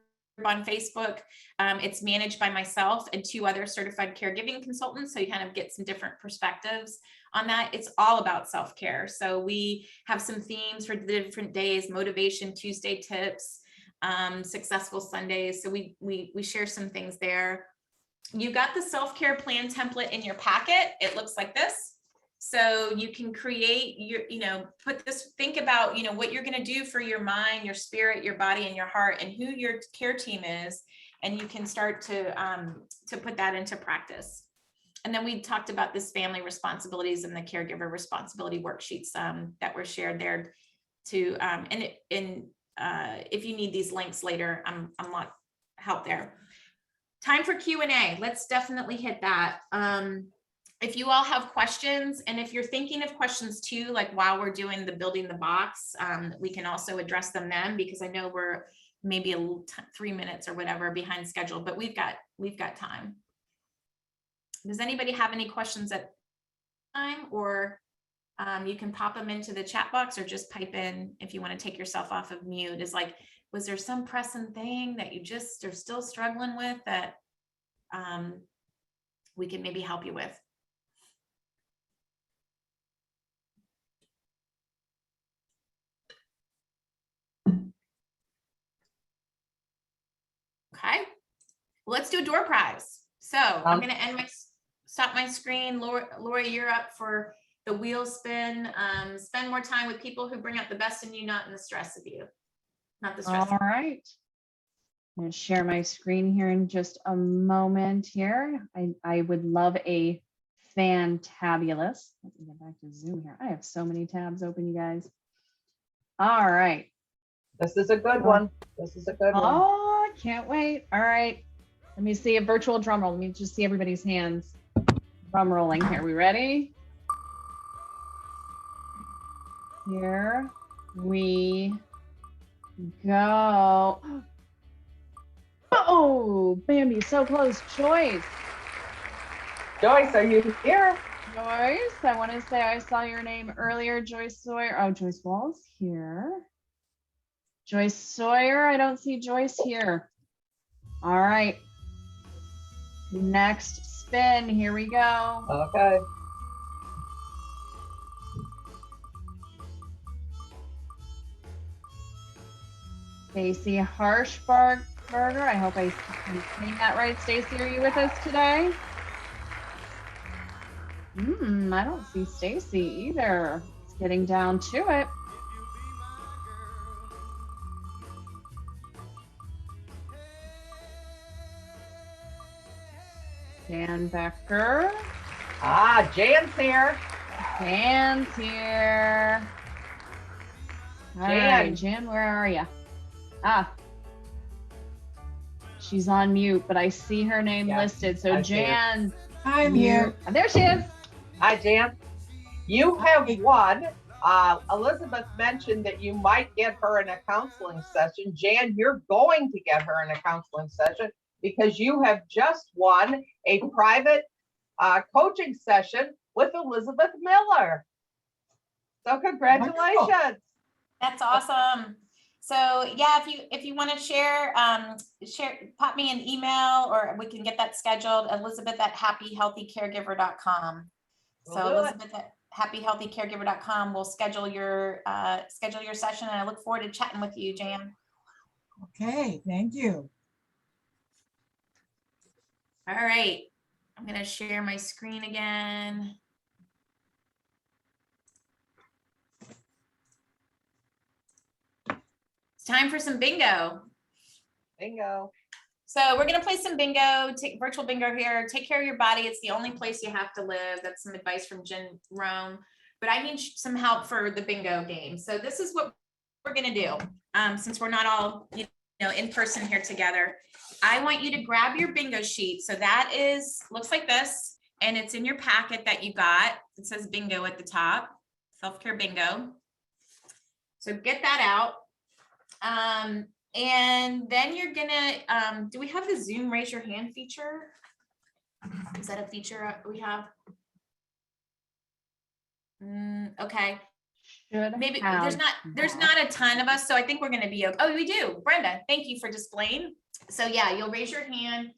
on Facebook. It's managed by myself and 2 other certified caregiving consultants. So you kind of get some different perspectives on that. It's all about self-care. So we have some themes for the different days: motivation Tuesday tips, successful Sundays. So we share some things there. You got the self-care plan template in your packet. It looks like this. So you can create your, think about, what you're going to do for your mind, your spirit, your body, and your heart, and who your care team is. And you can start to put that into practice. And then we talked about this family responsibilities and the caregiver responsibility worksheets that were shared there too. If you need these links later, I'm a lot help there. Time for Q&A. Let's definitely hit that. if you all have questions, and if you're thinking of questions too, like while we're doing the building the box, we can also address them then, because I know we're maybe 3 minutes or whatever behind schedule, but we've got time. Does anybody have any questions at time, or you can pop them into the chat box, or just pipe in if you want to take yourself off of mute. Is like, was there some pressing thing that you just are still struggling with that we can maybe help you with? Okay, well, let's do a door prize. So I'm going to stop my screen. Lori, you're up for the wheel spin. Spend more time with people who bring out the best in you, not in the stress of you. Not the stress. All right. I'm going to share my screen here in just a moment here. I would love a fantabulous. Let me get back to Zoom here. I have so many tabs open, you guys. All right. This is a good one. This is a good one. Oh, I can't wait. All right. Let me see a virtual drum roll. Let me just see everybody's hands. Drum rolling here. We ready? Here we go. Oh, Bambi, so close. Joyce. Joyce, are you here? Joyce, I want to say I saw your name earlier. Joyce Sawyer. Oh, Joyce Wall's here. Joyce Sawyer. I don't see Joyce here. All right. Next spin. Here we go. Okay. Stacy Harshberger. I hope I'm saying that right. Stacy, are you with us today? I don't see Stacy either. It's getting down to it. Dan Becker. Ah, Jan's here. Jan's here. All right, Jan, where are you? Ah, she's on mute, but I see her name listed. So Jan, I'm here. There she is. Hi, Jan. You have won. Elizabeth mentioned that you might get her in a counseling session. Jan, you're going to get her in a counseling session because you have just won a private coaching session with Elizabeth Miller. So congratulations. Wonderful. That's awesome. So yeah, if you want to share, pop me an email, or we can get that scheduled. Elizabeth at happyhealthycaregiver.com. So Elizabeth at happyhealthycaregiver.com will schedule your session, and I look forward to chatting with you, Jan. Okay, thank you. All right, I'm going to share my screen again. It's time for some bingo. Bingo. So we're going to play some bingo, virtual bingo here. Take care of your body. It's the only place you have to live. That's some advice from Jen Rome. But I need some help for the bingo game. So this is what we're going to do. Since we're not all in person here together, I want you to grab your bingo sheet. So that looks like this, and it's in your packet that you got. It says bingo at the top, self-care bingo. So get that out. And then you're gonna, do we have the Zoom raise your hand feature? Is that a feature we have? Okay. Maybe there's not a ton of us, so I think we're gonna be okay. Oh, we do. Brenda, thank you for displaying. So yeah, you'll raise your hand,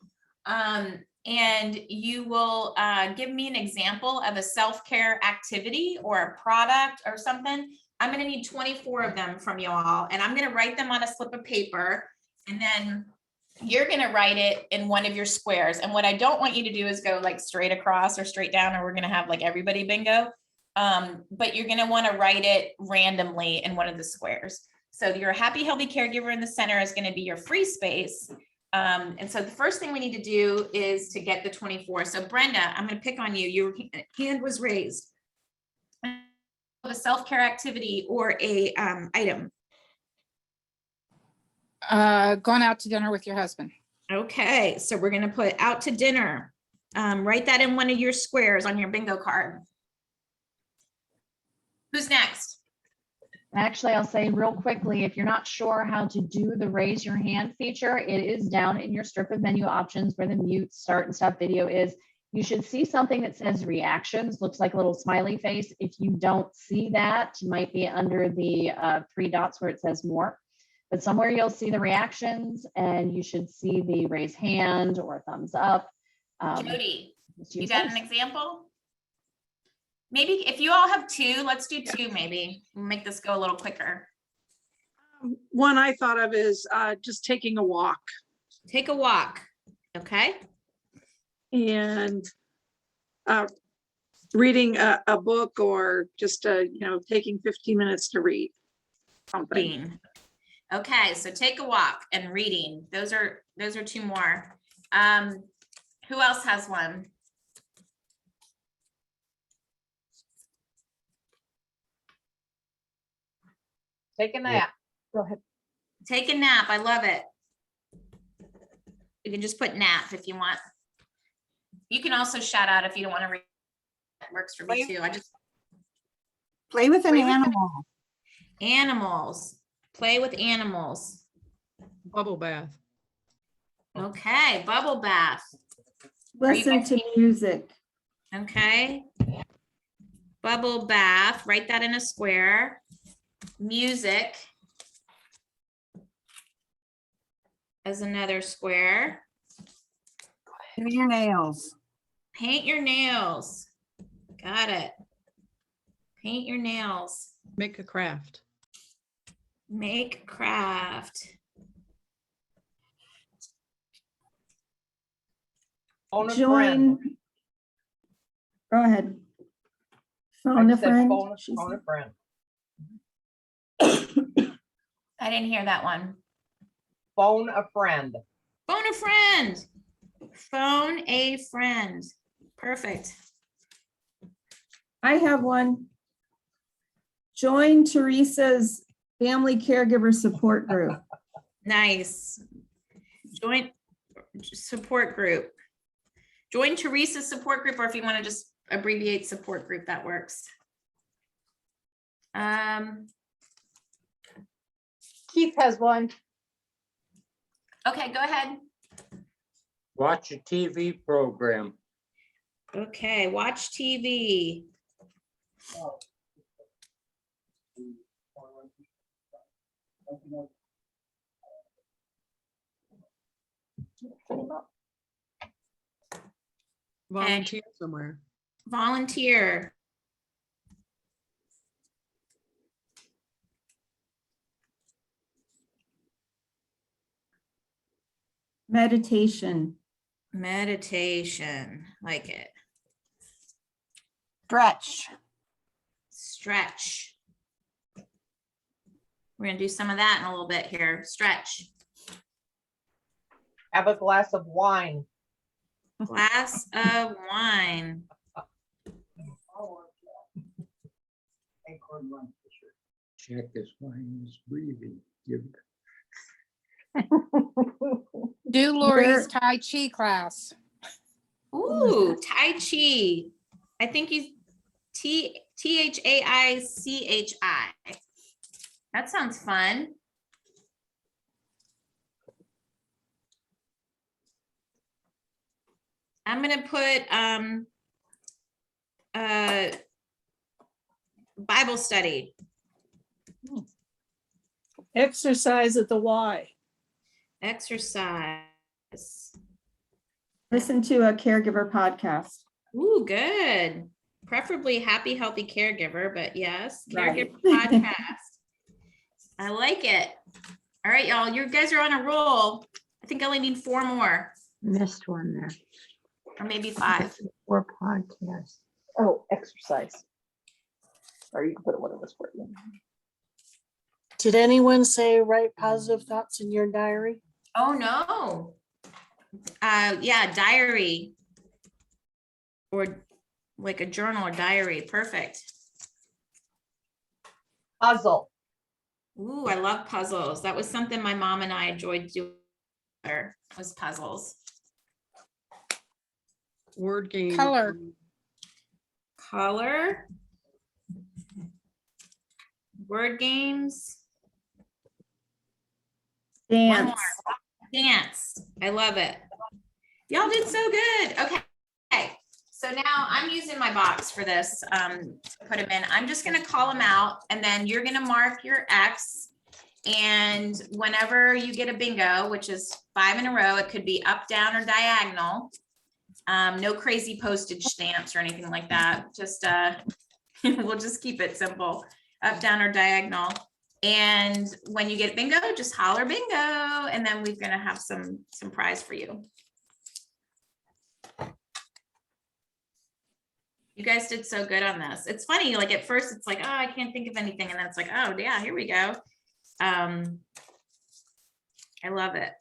and you will give me an example of a self-care activity or a product or something. I'm going to need 24 of them from you all, and I'm going to write them on a slip of paper, and then you're going to write it in one of your squares. And what I don't want you to do is go like straight across or straight down, or we're going to have like everybody bingo. But you're going to want to write it randomly in one of the squares. So your Happy Healthy Caregiver in the center is going to be your free space. And so the first thing we need to do is to get the 24. So Brenda, I'm going to pick on you. Your hand was raised. A self-care activity or a item. Going out to dinner with your husband. Okay, so we're going to put out to dinner. Write that in one of your squares on your bingo card. Who's next? Actually, I'll say real quickly, if you're not sure how to do the raise your hand feature, it is down in your strip of menu options where the mute, start, and stop video is. You should see something that says reactions, looks like a little smiley face. If you don't see that, it might be under the 3 dots where it says more. But somewhere you'll see the reactions and you should see the raise hand or thumbs up. Jody, Just you use got those. an example? Maybe if you all have 2, let's do 2 maybe. We'll make this go a little quicker. One I thought of is just taking a walk Take a walk, okay? and reading a book, or just taking 15 minutes to read something. Reading. Okay, so take a walk and reading. Those are 2 more. Who else has one? Take a nap. Go ahead. Take a nap. I love it. You can just put nap if you want. You can also shout out if you don't want to read. That works for me too. I just Play with an Play with an- animal. animals. Play with animals. Bubble bath. Okay, bubble bath. Listen to music. Okay. Bubble bath. Write that in a square. Music as another square. Do your nails. Paint your nails. Got it. Paint your nails. Make a craft. Make craft. Phone a friend. Join. Go ahead. I Phone a said friend. Phone She phone a said. friend. I didn't hear that one. Phone a friend. Phone a friend. Phone a friend. Perfect. I have one. Join Teresa's family caregiver support group. Nice. Joint support group. Join Teresa's support group, or if you want to just abbreviate support group, that works. Keith has one. Okay, go ahead. Watch a TV program. Okay, watch TV. Volunteer somewhere. Volunteer. Meditation. Meditation. Like it. Stretch. Stretch. We're gonna do some of that in a little bit here. Stretch. Have a glass of wine. Glass of wine. Check his wine is breathing. Give Do Lori's Tai Chi class. Ooh, Tai Chi. I think you Thaichi. That sounds fun. I'm gonna put Bible study. Exercise at the Y. Exercise. Listen to a caregiver podcast. Ooh, good. Preferably Happy Healthy Caregiver, but yes, Right. Caregiver podcast. I like it. All right, y'all, you guys are on a roll. I think I only need 4 more, Missed one there. or maybe 5. Or podcast. Oh, exercise. Or you can put it what it was for you. Did anyone say write positive thoughts in your diary? Oh, no. Yeah, diary. Or like a journal or diary. Perfect. Puzzle. Ooh, I love puzzles. That was something my mom and I enjoyed doing. Was puzzles. Word game. Color. Color. Word games. One more. Dance. Dance. I love it. Y'all did so good. Okay. So now I'm using my box for this, to put them in. I'm just gonna call them out and then you're gonna mark your X. And whenever you get a bingo, which is 5 in a row, it could be up, down, or diagonal. No crazy postage stamps or anything like that. Just, we'll just keep it simple, up, down, or diagonal. And when you get bingo, just holler bingo, and then we're gonna have some prize for you. You guys did so good on this. It's funny, like at first it's like, oh, I can't think of anything. And then it's like, oh yeah, here we go. I love it.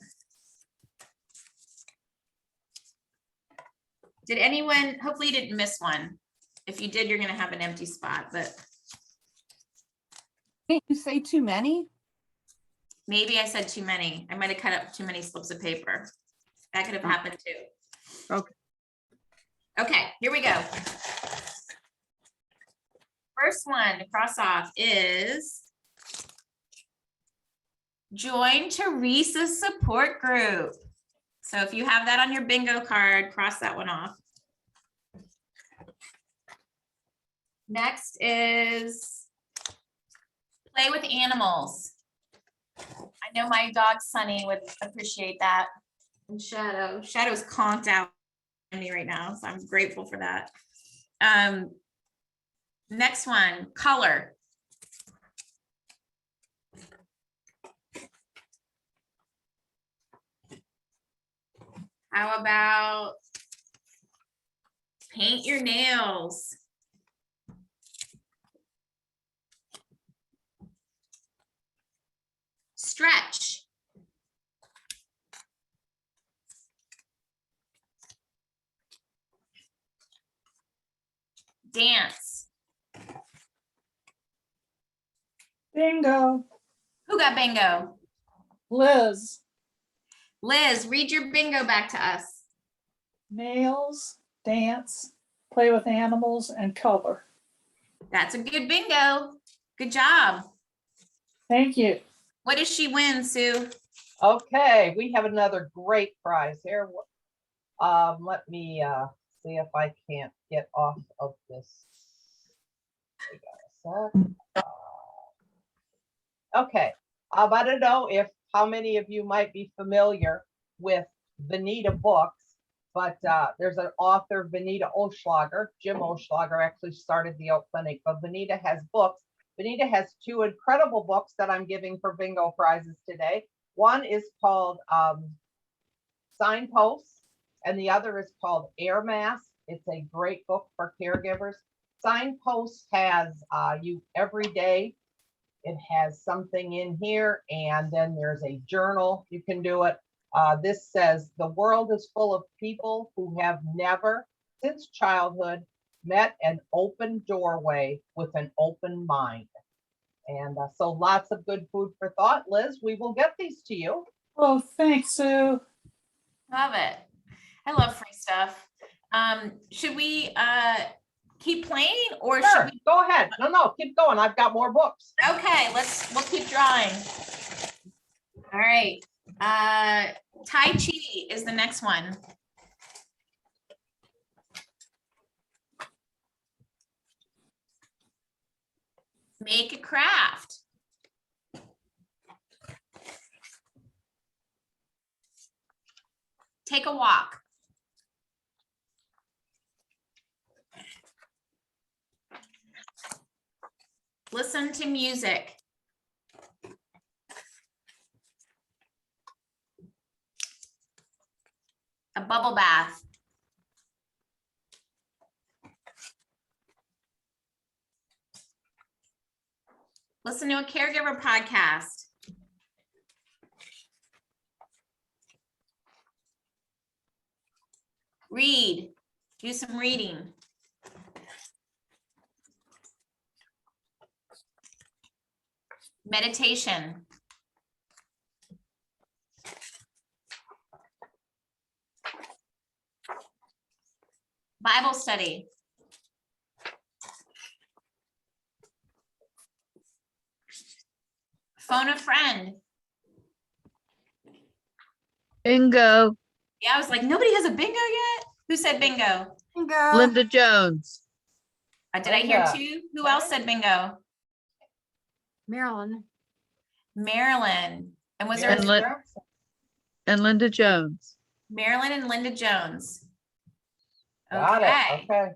Did anyone, hopefully you didn't miss one. If you did, you're gonna have an empty spot, but Can't you say too many? maybe I said too many. I might have cut up too many slips of paper. That could have happened too. Okay. Okay, here we go. First one to cross off is join Teresa's support group. So if you have that on your bingo card, cross that one off. Next is play with animals. I know my dog Sunny would appreciate that. And Shadow's conked out on me right now, so I'm grateful for that. Next one, color. How about paint your nails? Stretch. Dance. Bingo. Who got bingo? Liz. Liz, read your bingo back to us. Nails, dance, play with animals, and color. That's a good bingo. Good job. Thank you. What does she win, Sue? Okay, we have another great prize here. Let me see if I can't get off of this. Hang on a sec. Okay, I don't know if how many of you might be familiar with Vanita books, but there's an author, Vanita Oschlager. Jim Oschlager actually started the Oak Clinic, but Vanita has books. Vanita has two incredible books that I'm giving for bingo prizes today. One is called Signposts, and the other is called Air Mask. It's a great book for caregivers. Signposts has you every day. It has something in here, and then there's a journal. You can do it. This says, the world is full of people who have never, since childhood, met an open doorway with an open mind. And so lots of good food for thought. Liz, we will get these to you. Oh, thanks, Sue. Love it. I love free stuff. Should we keep playing or Sure, should we? go ahead. No, keep going. I've got more books. Okay, we'll keep drawing. All right. Tai Chi is the next one. Make a craft. Take a walk. Listen to music. A bubble bath. Listen to a caregiver podcast. Read. Do some reading. Meditation. Bible study. Phone a friend. Bingo. Yeah, I was like, nobody has a bingo yet? Who said bingo? Bingo. Linda Jones. Did I hear Linda. two? Who else said bingo? Marilyn. Marilyn. And was there And a Lin- and Linda Jones. Marilyn and Linda Jones? Got it. Okay.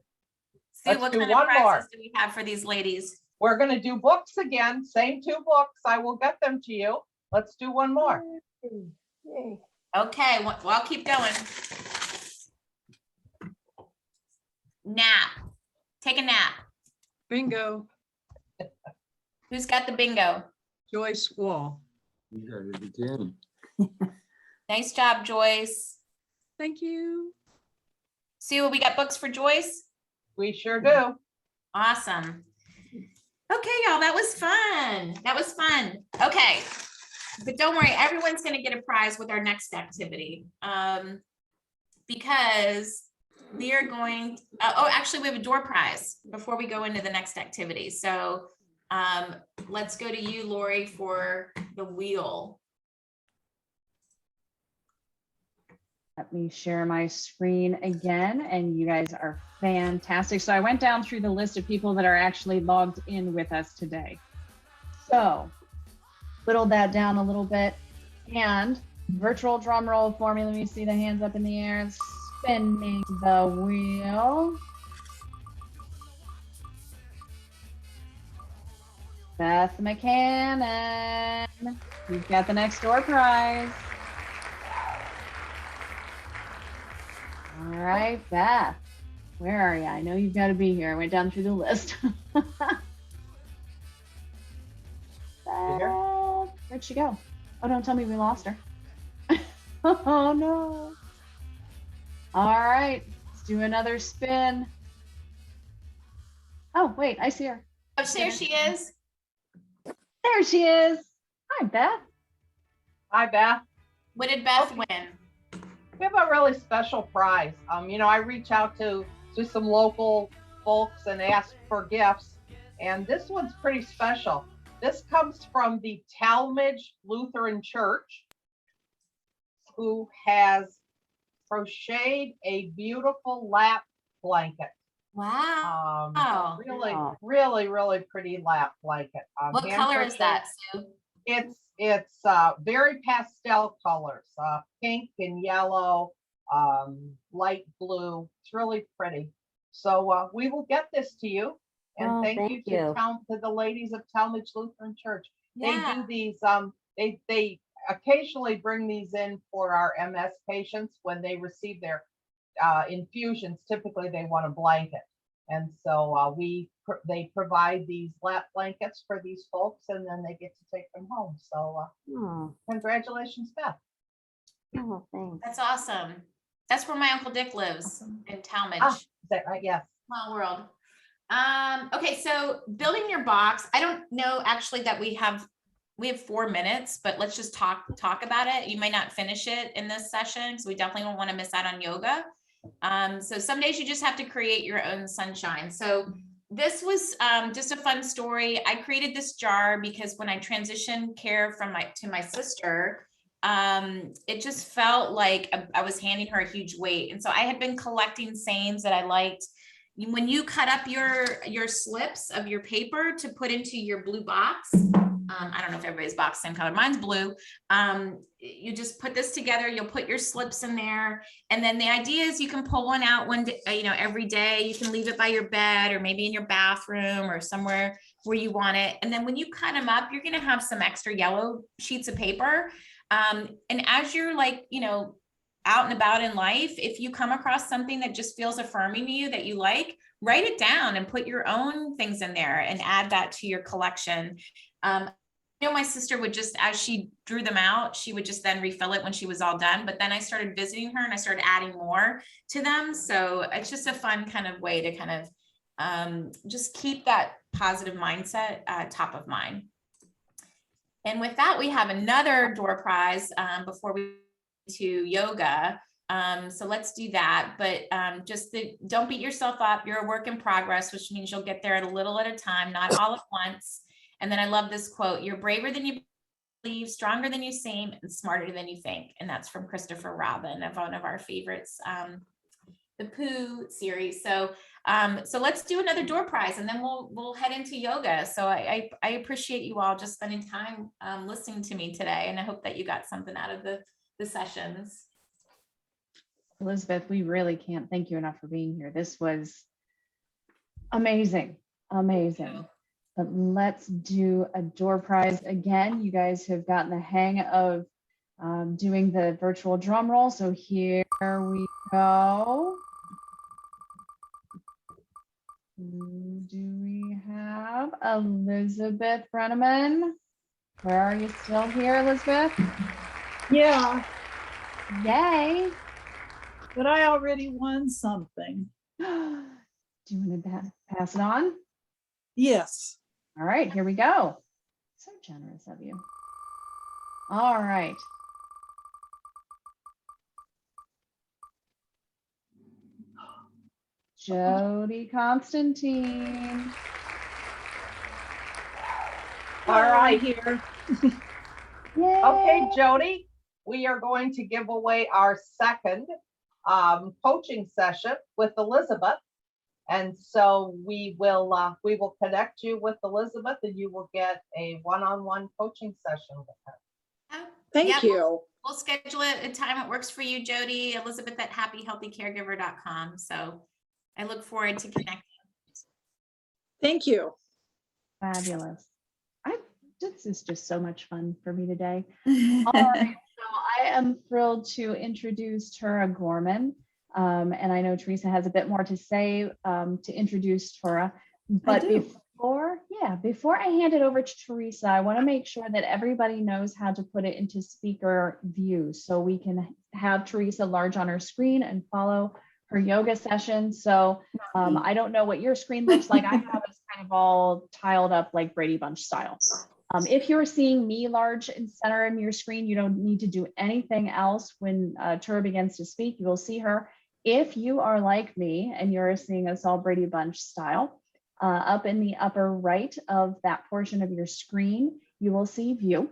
See, Let's what do kind one of prizes more. do we have for these ladies? We're going to do books again. Same 2 books. I will get them to you. Let's do one more. Yay. Okay, well, I'll keep going. Nap. Take a nap. Bingo. Who's got the bingo? Joyce Wall. You got it again. Nice job, Joyce. Thank you. See what we got books for Joyce? We sure do. Awesome. Okay, y'all, that was fun. That was fun. Okay. But don't worry, everyone's going to get a prize with our next activity. Because we are going, actually we have a door prize before we go into the next activity. So let's go to you, Lori, for the wheel. Let me share my screen again, and you guys are fantastic. So I went down through the list of people that are actually logged in with us today. So whittled that down a little bit, and virtual drum roll for me. Let me see the hands up in the air, spinning the wheel. Beth McCannon, you've got the next door prize. All right, Beth, where are you? I know you've got to be here. I went down through the list. Beth, where'd she go? Oh, don't tell me we lost her. Oh, no. All right, let's do another spin. Oh, wait, I see her. Oh, there she is. There she is. Hi, Beth. Hi, Beth. What did Beth win? We have a really special prize. I reach out to some local folks and ask for gifts, and this one's pretty special. This comes from the Talmadge Lutheran Church, who has crocheted a beautiful lap blanket. Wow. Really pretty lap blanket. What color is that, Sue? It's very pastel colors, pink and yellow, light blue. It's really pretty. So we will get this to you. And thank you to the ladies of Talmadge Lutheran Church. Yeah. They do these, they occasionally bring these in for our MS patients when they receive their infusions. Typically they want a blanket. And so they provide these lap blankets for these folks, and then they get to take them home. So congratulations, Beth. Oh, thanks. That's awesome. That's where my Uncle Dick lives, in Talmadge. Is that right? Yes. Small world. Okay, so building your box. I don't know actually that we have 4 minutes, but let's just talk about it. You might not finish it in this session, so we definitely don't want to miss out on yoga. So some days you just have to create your own sunshine. So this was just a fun story. I created this jar because when I transitioned care to my sister, it just felt like I was handing her a huge weight. And so I had been collecting sayings that I liked. When you cut up your slips of your paper to put into your blue box, I don't know if everybody's box is the same color. Mine's blue. You just put this together. You'll put your slips in there. And then the idea is you can pull one out one day, every day. You can leave it by your bed or maybe in your bathroom or somewhere where you want it. And then when you cut them up, you're going to have some extra yellow sheets of paper. And as you're out and about in life, if you come across something that just feels affirming to you that you like, write it down and put your own things in there and add that to your collection. My sister would just, as she drew them out, she would just then refill it when she was all done. But then I started visiting her and I started adding more to them. So it's just a fun kind of way to kind of just keep that positive mindset top of mind. And with that, we have another door prize before we to yoga. So let's do that. But don't beat yourself up. You're a work in progress, which means you'll get there a little at a time, not all at once. And then I love this quote: "You're braver than you believe, stronger than you seem, and smarter than you think." And that's from Christopher Robin, of one of our favorites, the Pooh series. So let's do another door prize, and then we'll head into yoga. So I appreciate you all just spending time listening to me today, and I hope that you got something out of the sessions. Elizabeth, we really can't thank you enough for being here. This was amazing, amazing. But let's do a door prize again. You guys have gotten the hang of doing the virtual drum roll. So here we go. Who do we have? Elizabeth Brenneman. Where are you still here, Elizabeth? Yeah, Yay. but I already won something. Do you want to pass it on? Yes. All right, here we go. So generous of you. All right. Jody Constantine. All right. Here. Yay. Okay, Jody, we are going to give away our second coaching session with Elizabeth. And so we will connect you with Elizabeth, and you will get a one-on-one coaching session with her. Thank you. We'll schedule it a time that works for you, Jody. Elizabeth at happyhealthycaregiver.com. So I look forward to connecting. Thank you. Fabulous. This is just so much fun for me today. All right, so I am thrilled to introduce Tura Gorman. And I know Teresa has a bit more to say to introduce Tura. But before I hand it over to Teresa, I want to make sure that everybody knows how to put it into speaker view so we can have Teresa large on her screen and follow her yoga session. So I don't know what your screen looks like. I have it kind of all tiled up like Brady Bunch style. If you're seeing me large and center in your screen, you don't need to do anything else. When Tura begins to speak, you will see her. If you are like me and you're seeing us all Brady Bunch style, up in the upper right of that portion of your screen, you will see view.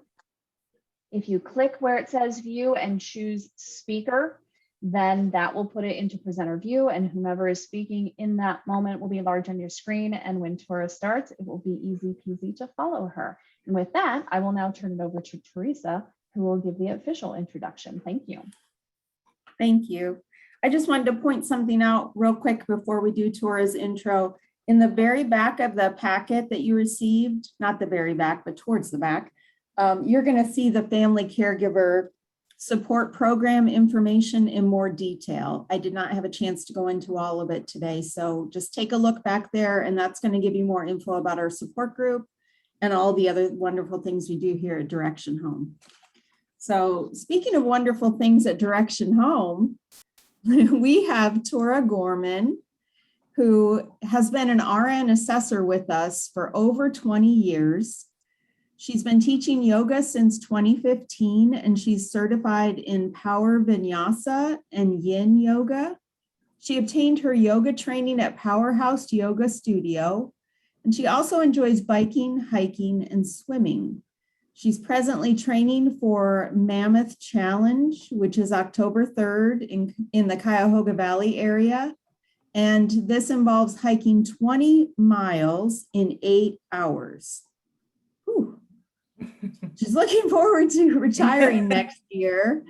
If you click where it says view and choose speaker, then that will put it into presenter view, and whomever is speaking in that moment will be large on your screen. And when Tura starts, it will be easy peasy to follow her. And with that, I will now turn it over to Teresa, who will give the official introduction. Thank you. Thank you. I just wanted to point something out real quick before we do Tura's intro. In the very back of the packet that you received, not the very back, but towards the back, you're going to see the Family Caregiver Support Program information in more detail. I did not have a chance to go into all of it today, so just take a look back there, and that's going to give you more info about our support group and all the other wonderful things we do here at Direction Home. So speaking of wonderful things at Direction Home, we have Tura Gorman, who has been an RN assessor with us for over 20 years. She's been teaching yoga since 2015, and she's certified in Power Vinyasa and Yin Yoga. She obtained her yoga training at Powerhouse Yoga Studio, and she also enjoys biking, hiking, and swimming. She's presently training for Mammoth Challenge, which is October 3rd in the Cuyahoga Valley area. And this involves hiking 20 miles in 8 hours. Whew. She's looking forward to retiring next year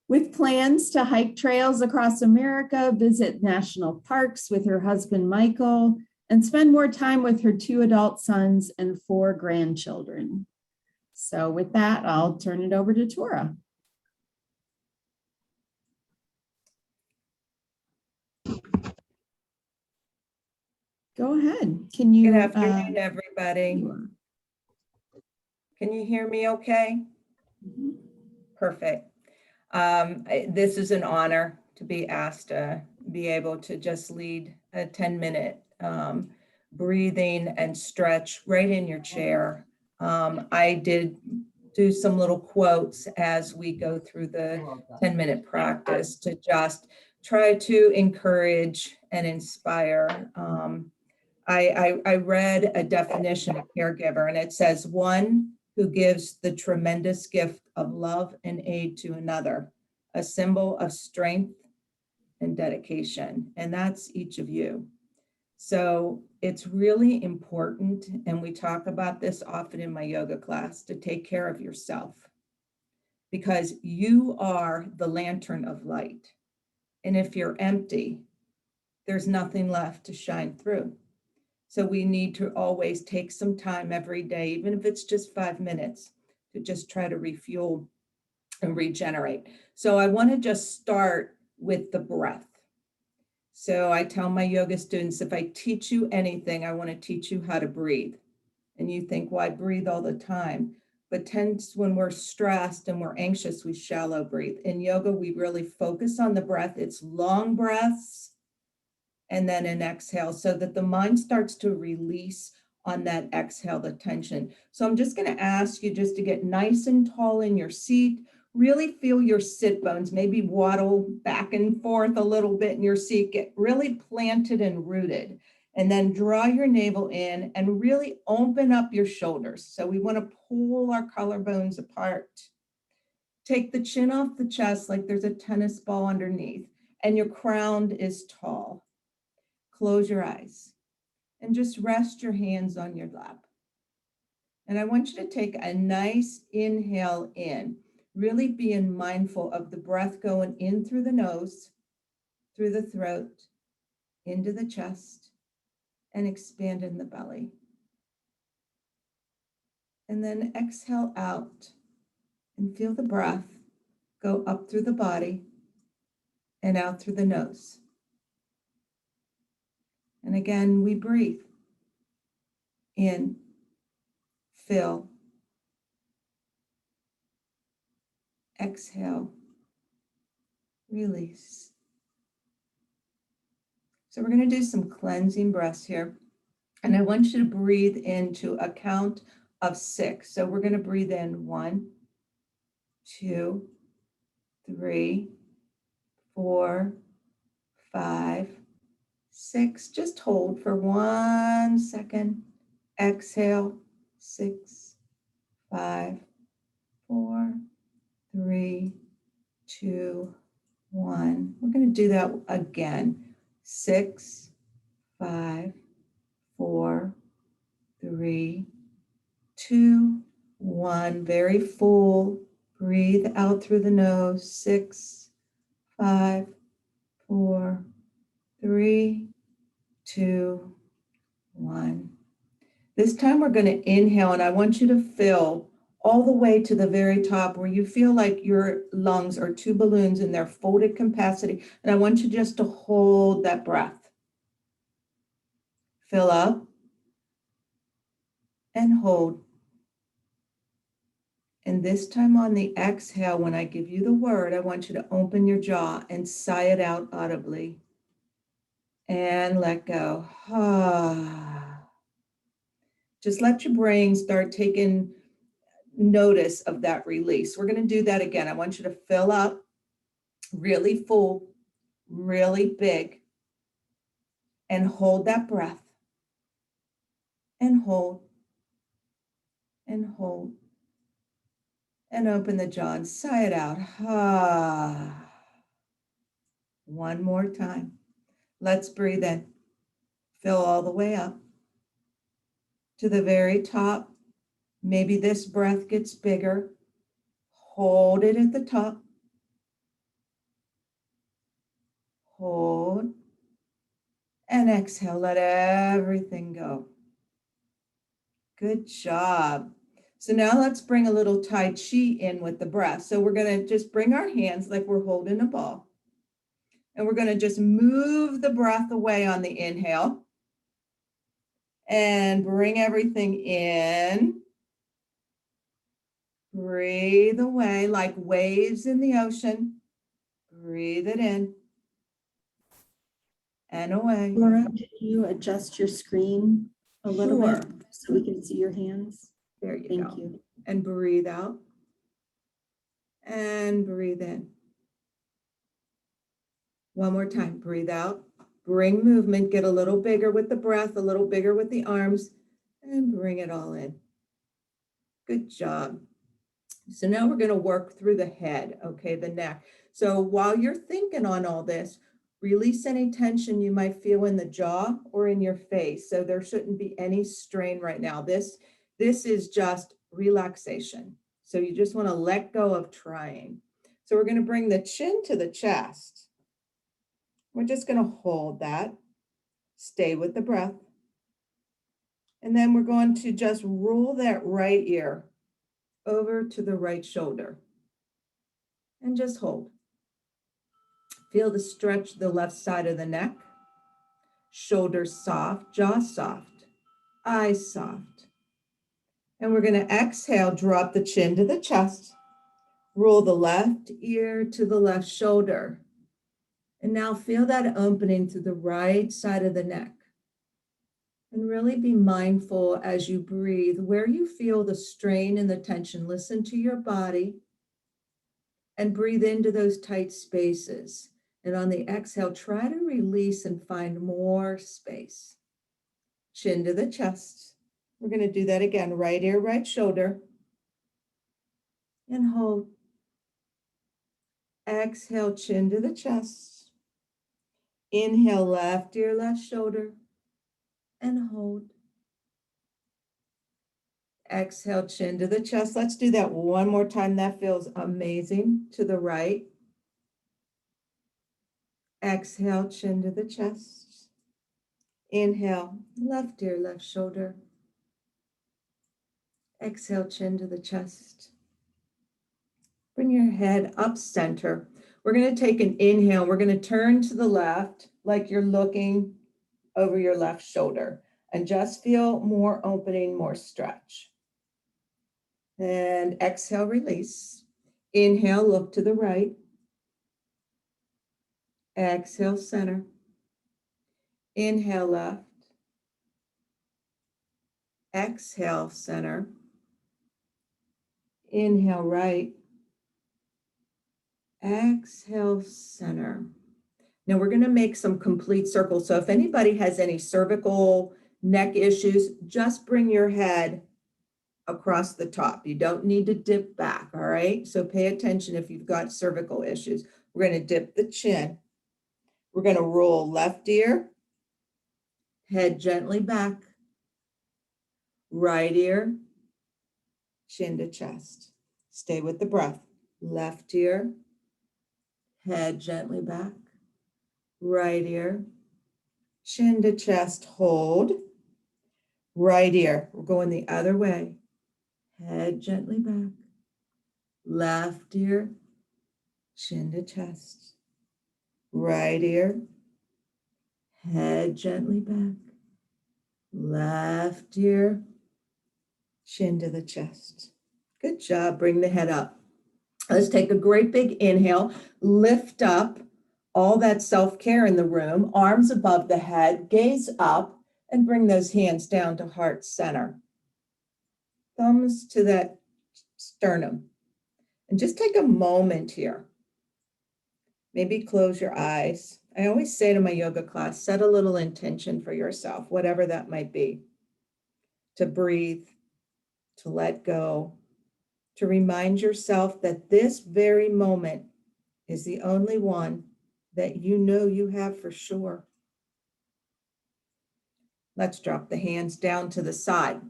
with plans to hike trails across America, visit national parks with her husband, Michael, and spend more time with her 2 adult sons and 4 grandchildren. So with that, I'll turn it over to Tura. Go ahead. Can you? Good afternoon, everybody. Can you hear me okay? Mm-hmm. Perfect. This is an honor to be asked to be able to just lead a 10-minute breathing and stretch right in your chair. I did do some little quotes as we go through the 10-minute practice to just try to encourage and inspire. I read a definition of caregiver, and it says one who gives the tremendous gift of love and aid to another, a symbol of strength and dedication. And that's each of you. So it's really important, and we talk about this often in my yoga class, to take care of yourself, because you are the lantern of light. And if you're empty, there's nothing left to shine through. So we need to always take some time every day, even if it's just 5 minutes, to just try to refuel and regenerate. So I want to just start with the breath. So I tell my yoga students, if I teach you anything, I want to teach you how to breathe. And you think, well, I breathe all the time. But tends when we're stressed and we're anxious, we shallow breathe. In yoga, we really focus on the breath. It's long breaths and then an exhale, so that the mind starts to release on that exhale, the tension. So I'm just going to ask you just to get nice and tall in your seat. Really feel your sit bones, maybe waddle back and forth a little bit in your seat, get really planted and rooted. And then draw your navel in and really open up your shoulders. So we want to pull our collarbones apart. Take the chin off the chest like there's a tennis ball underneath, and your crown is tall. Close your eyes and just rest your hands on your lap. And I want you to take a nice inhale in, really being mindful of the breath going in through the nose, through the throat, into the chest, and expand in the belly. And then exhale out and feel the breath go up through the body and out through the nose. And again, we breathe in, fill, exhale, release. So we're going to do some cleansing breaths here. And I want you to breathe into a count of 6. So we're going to breathe in 1, 2, 3, 4, 5, 6. Just hold for 1 second. Exhale, 6, 5, 4, 3, 2, 1. We're going to do that again. 6, 5, 4, 3, 2, 1. Very full. Breathe out through the nose. 6, 5, 4, 3, 2, 1. This time we're going to inhale, and I want you to fill all the way to the very top where you feel like your lungs are 2 balloons in their folded capacity. And I want you just to hold that breath. Fill up and hold. And this time on the exhale, when I give you the word, I want you to open your jaw and sigh it out audibly. And let go. Just let your brain start taking notice of that release. We're going to do that again. I want you to fill up really full, really big, and hold that breath. And hold. And hold. And open the jaw and sigh it out. One more time. Let's breathe in. Fill all the way up to the very top. Maybe this breath gets bigger. Hold it at the top. Hold. And exhale. Let everything go. Good job. So now let's bring a little Tai Chi in with the breath. So we're going to just bring our hands like we're holding a ball. And we're going to just move the breath away on the inhale. And bring everything in. Breathe away like waves in the ocean. Breathe it in. And away. Laura, can you adjust your screen a little Sure. bit so we can see your hands? There you Thank go. you. And breathe out. And breathe in. One more time, breathe out. Bring movement, get a little bigger with the breath, a little bigger with the arms, and bring it all in. Good job. So now we're going to work through the head, okay, the neck. So while you're thinking on all this, release any tension you might feel in the jaw or in your face. So there shouldn't be any strain right now. This is just relaxation. So you just want to let go of trying. So we're going to bring the chin to the chest. We're just going to hold that. Stay with the breath. And then we're going to just roll that right ear over to the right shoulder. And just hold. Feel the stretch the left side of the neck. Shoulders soft, jaw soft, eyes soft. And we're going to exhale, drop the chin to the chest. Roll the left ear to the left shoulder. And now feel that opening to the right side of the neck. And really be mindful as you breathe where you feel the strain and the tension. Listen to your body and breathe into those tight spaces. And on the exhale, try to release and find more space. Chin to the chest. We're going to do that again. Right ear, right shoulder. And hold. Exhale, chin to the chest. Inhale, left ear, left shoulder. And hold. Exhale, chin to the chest. Let's do that one more time. That feels amazing. To the right. Exhale, chin to the chest. Inhale, left ear, left shoulder. Exhale, chin to the chest. Bring your head up center. We're going to take an inhale. We're going to turn to the left like you're looking over your left shoulder and just feel more opening, more stretch. And exhale, release. Inhale, look to the right. Exhale, center. Inhale, left. Exhale, center. Inhale, right. Exhale, center. Now we're going to make some complete circles. So if anybody has any cervical neck issues, just bring your head across the top. You don't need to dip back, all right? So pay attention if you've got cervical issues. We're going to dip the chin. We're going to roll left ear, head gently back, right ear, chin to chest. Stay with the breath. Left ear, head gently back, right ear, chin to chest, hold. Right ear, we're going the other way. Head gently back, left ear, chin to chest. Right ear, head gently back, left ear, chin to the chest. Good job, bring the head up. Let's take a great big inhale, lift up all that self-care in the room, arms above the head, gaze up, and bring those hands down to heart center. Thumbs to that sternum. And just take a moment here. Maybe close your eyes. I always say to my yoga class, set a little intention for yourself, whatever that might be. To breathe, to let go, to remind yourself that this very moment is the only one that you know you have for sure. Let's drop the hands down to the side.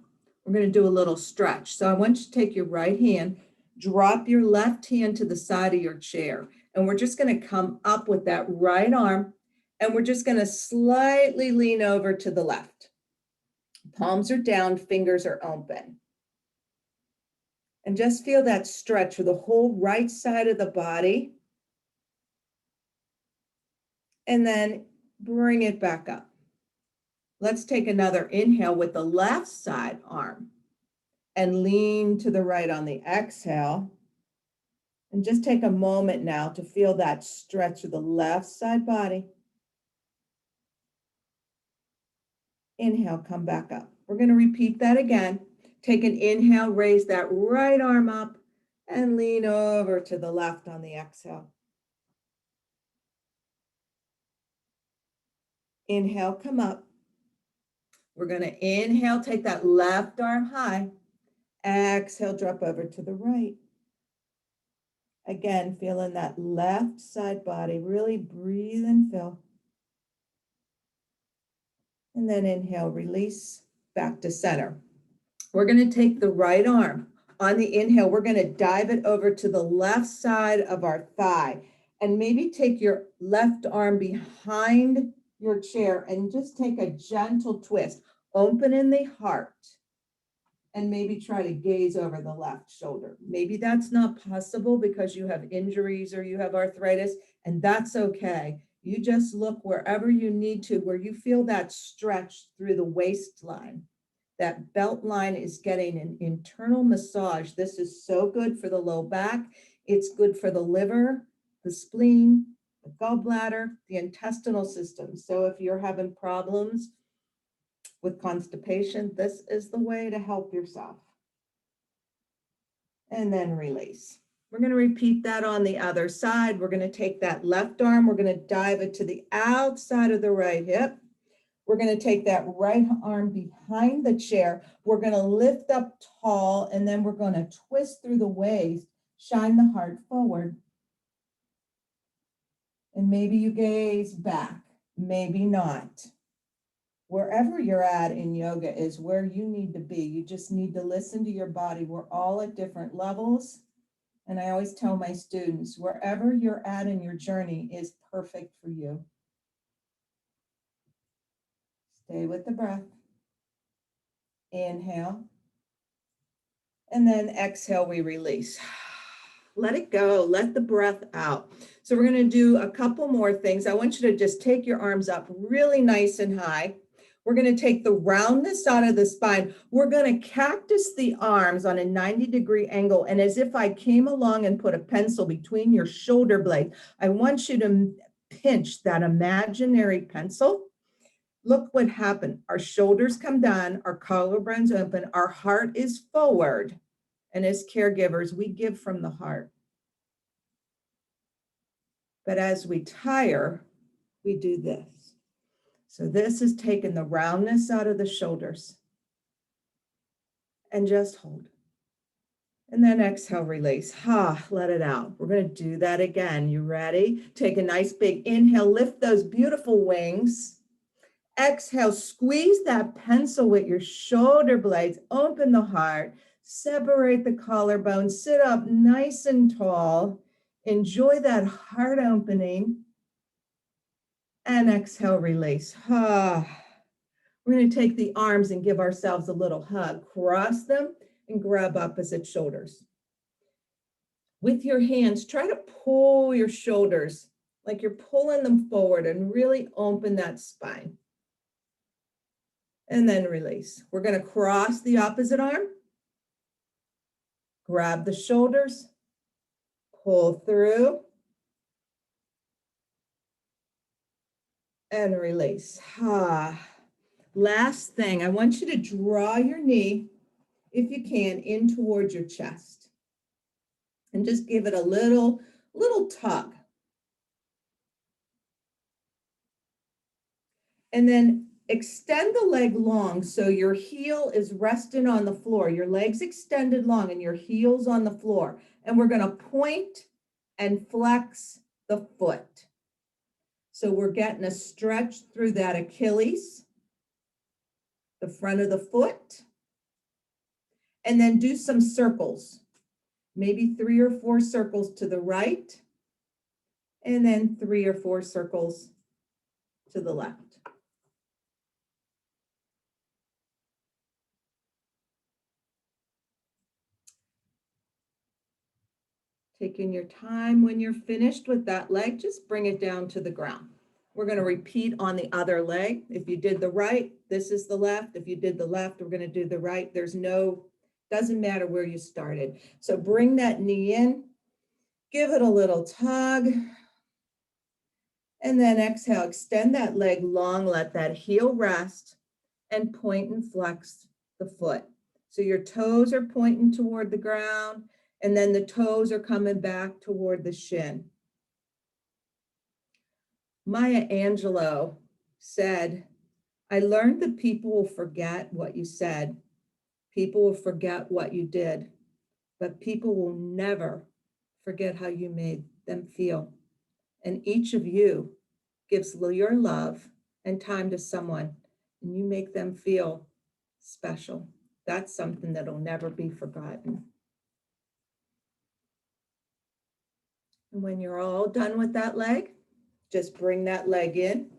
We're going to do a little stretch. So I want you to take your right hand, drop your left hand to the side of your chair. And we're just going to come up with that right arm. And we're just going to slightly lean over to the left. Palms are down, fingers are open. And just feel that stretch for the whole right side of the body. And then bring it back up. Let's take another inhale with the left side arm and lean to the right on the exhale. And just take a moment now to feel that stretch of the left side body. Inhale, come back up. We're going to repeat that again. Take an inhale, raise that right arm up and lean over to the left on the exhale. Inhale, come up. We're going to inhale, take that left arm high. Exhale, drop over to the right. Again, feeling that left side body. Really breathe and fill. And then inhale, release, back to center. We're going to take the right arm. On the inhale, we're going to dive it over to the left side of our thigh. And maybe take your left arm behind your chair and just take a gentle twist. Open in the heart. And maybe try to gaze over the left shoulder. Maybe that's not possible because you have injuries or you have arthritis, and that's okay. You just look wherever you need to, where you feel that stretch through the waistline. That belt line is getting an internal massage. This is so good for the low back. It's good for the liver, the spleen, the gallbladder, the intestinal system. So if you're having problems with constipation, this is the way to help yourself. And then release. We're going to repeat that on the other side. We're going to take that left arm. We're going to dive it to the outside of the right hip. We're going to take that right arm behind the chair. We're going to lift up tall, and then we're going to twist through the waist, shine the heart forward. And maybe you gaze back, maybe not. Wherever you're at in yoga is where you need to be. You just need to listen to your body. We're all at different levels. And I always tell my students, wherever you're at in your journey is perfect for you. Stay with the breath. Inhale. And then exhale, we release. Let it go. Let the breath out. So we're going to do a couple more things. I want you to just take your arms up really nice and high. We're going to take the roundness out of the spine. We're going to cactus the arms on a 90-degree angle. And as if I came along and put a pencil between your shoulder blades, I want you to pinch that imaginary pencil. Look what happened. Our shoulders come down, our collarbones open, our heart is forward. And as caregivers, we give from the heart. But as we tire, we do this. So this is taking the roundness out of the shoulders. And just hold. And then exhale, release. Let it out. We're going to do that again. You ready? Take a nice big inhale, lift those beautiful wings. Exhale, squeeze that pencil with your shoulder blades, open the heart, separate the collarbone, sit up nice and tall. Enjoy that heart opening. And exhale, release. We're going to take the arms and give ourselves a little hug. Cross them and grab opposite shoulders. With your hands, try to pull your shoulders like you're pulling them forward and really open that spine. And then release. We're going to cross the opposite arm. Grab the shoulders. Pull through. And release. Last thing, I want you to draw your knee, if you can, in towards your chest. And just give it a little tug. And then extend the leg long so your heel is resting on the floor. Your legs extended long and your heel's on the floor. And we're going to point and flex the foot. So we're getting a stretch through that Achilles, the front of the foot. And then do some circles. Maybe 3 or 4 circles to the right. And then 3 or 4 circles to the left. Taking your time. When you're finished with that leg, just bring it down to the ground. We're going to repeat on the other leg. If you did the right, this is the left. If you did the left, we're going to do the right. Doesn't matter where you started. So bring that knee in, give it a little tug, and then exhale, extend that leg long, let that heel rest, and point and flex the foot. So your toes are pointing toward the ground, and then the toes are coming back toward the shin. Maya Angelou said, I learned that people will forget what you said. People will forget what you did, but people will never forget how you made them feel. And each of you gives your love and time to someone, and you make them feel special. That's something that'll never be forgotten. And when you're all done with that leg, just bring that leg in.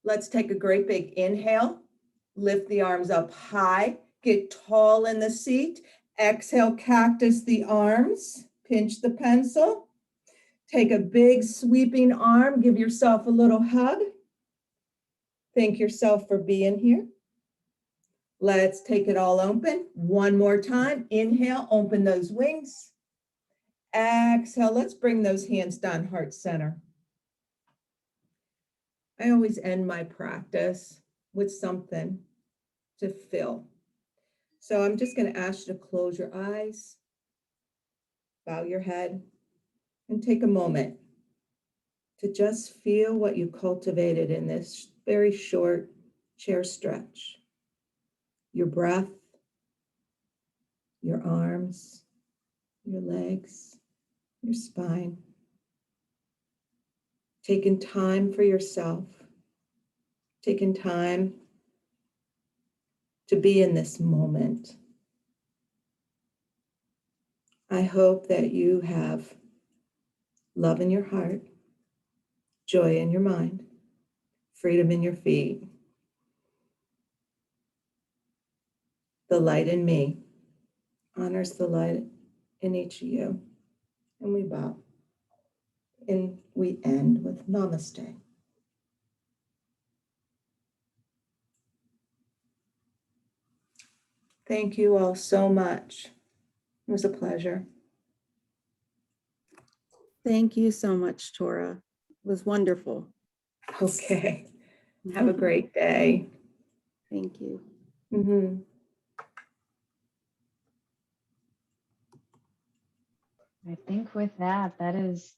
Let's take a great big inhale. Lift the arms up high. Get tall in the seat. Exhale, cactus the arms. Pinch the pencil. Take a big sweeping arm. Give yourself a little hug. Thank yourself for being here. Let's take it all open. One more time. Inhale, open those wings. Exhale, let's bring those hands down, heart center. I always end my practice with something to fill. So I'm just going to ask you to close your eyes, bow your head, and take a moment to just feel what you cultivated in this very short chair stretch. Your breath, your arms, your legs, your spine. Taking time for yourself, taking time to be in this moment. I hope that you have love in your heart, joy in your mind, freedom in your feet. The light in me honors the light in each of you. And we bow. And we end with namaste. Thank you all so much. It was a pleasure. Thank you so much, Tora. It was wonderful. Okay. Have a great day. Thank you. Mm-hmm. I think with that, that is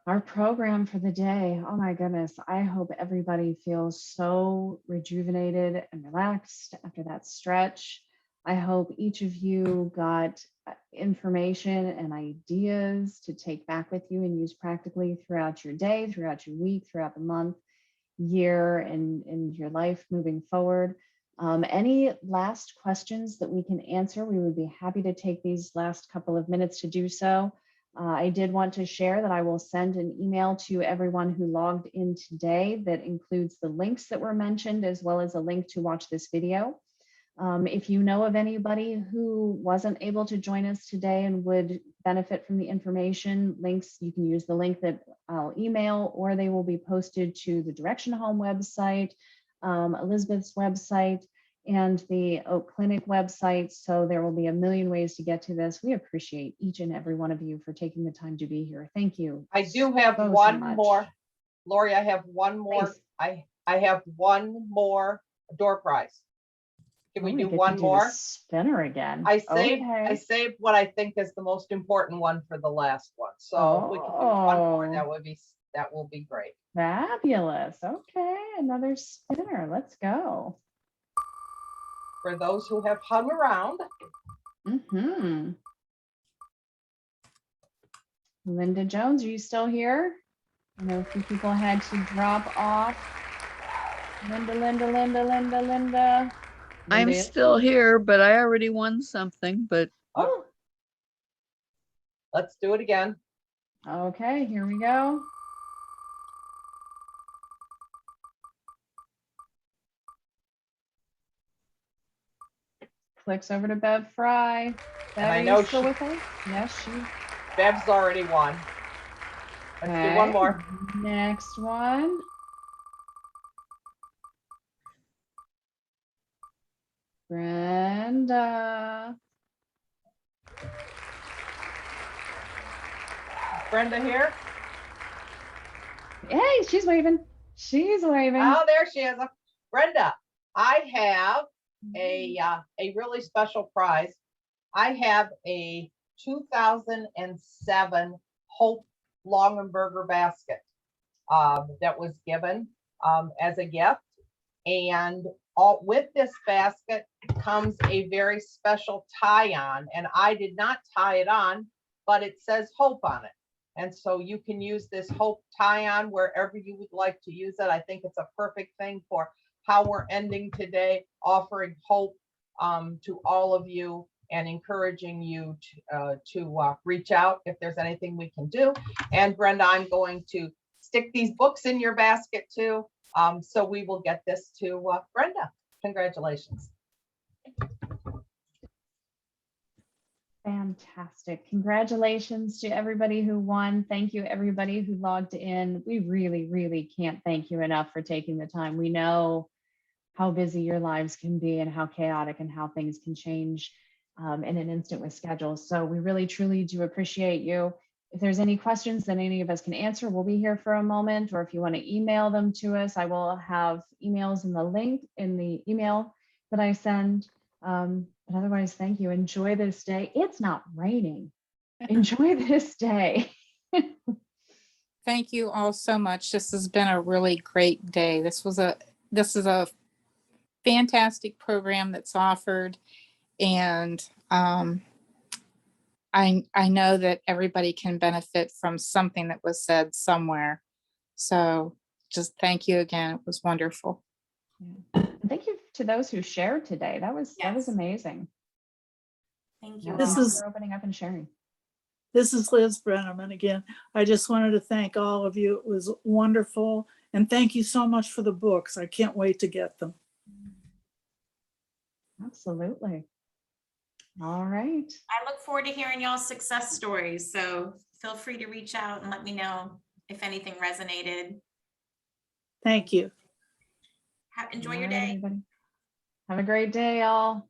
our program for the day. Oh my goodness. I hope everybody feels so rejuvenated and relaxed after that stretch. I hope each of you got information and ideas to take back with you and use practically throughout your day, throughout your week, throughout the month, year, and your life moving forward. Any last questions that we can answer, we would be happy to take these last couple of minutes to do so. I did want to share that I will send an email to everyone who logged in today that includes the links that were mentioned, as well as a link to watch this video. If you know of anybody who wasn't able to join us today and would benefit from the information, links, you can use the link that I'll email, or they will be posted to the Direction Home website, Elizabeth's website, and the Oak Clinic website. So there will be a million ways to get to this. We appreciate each and every one of you for taking the time to be here. Thank you. I do have so one much. more. Lori, I have one more. Please. I have one more door prize. Can we Oh, do get to one do the more? spinner again. I saved Okay. what I think is the most important one for the last one. So if we can do one more, that will be great. Fabulous. Okay, another spinner. Let's go. For those who have hung around. Linda Jones, are you still here? I know a few people had to drop off. Linda. I'm still here, but I already won something, but Oh. Let's do it again. Okay, here we go. Clicks over to Bev Fry. Bev, And I are know you still with us? Yes, she. Bev's already won. Let's do one more. Next one. Brenda. Brenda here? Hey, she's waving. She's waving. Oh, there she is. Brenda, I have a really special prize. I have a 2007 Hope Longenberger basket that was given as a gift. And all with this basket comes a very special tie-on, and I did not tie it on, but it says Hope on it. And so you can use this Hope tie-on wherever you would like to use it. I think it's a perfect thing for how we're ending today, offering hope to all of you and encouraging you to reach out if there's anything we can do. And Brenda, I'm going to stick these books in your basket too. So we will get this to Brenda. Congratulations. Fantastic. Congratulations to everybody who won. Thank you, everybody who logged in. We really, really can't thank you enough for taking the time. We know how busy your lives can be and how chaotic and how things can change in an instant with schedules. So we really, truly do appreciate you. If there's any questions that any of us can answer, we'll be here for a moment, or if you want to email them to us, I will have emails in the link in the email that I send. But otherwise, thank you. Enjoy this day. It's not raining. Enjoy this day. Thank you all so much. This has been a really great day. This is a fantastic program that's offered, and I know that everybody can benefit from something that was said somewhere. So just thank you again. It was wonderful. Thank you to those who shared today. That was amazing. Thank you. This Thank you is- for opening up and sharing. This is Liz Brenneman again. I just wanted to thank all of you. It was wonderful. And thank you so much for the books. I can't wait to get them. Absolutely. All right. I look forward to hearing y'all's success stories. So feel free to reach out and let me know if anything resonated. Thank you. Enjoy All your right, day. everybody. Have a great day, y'all.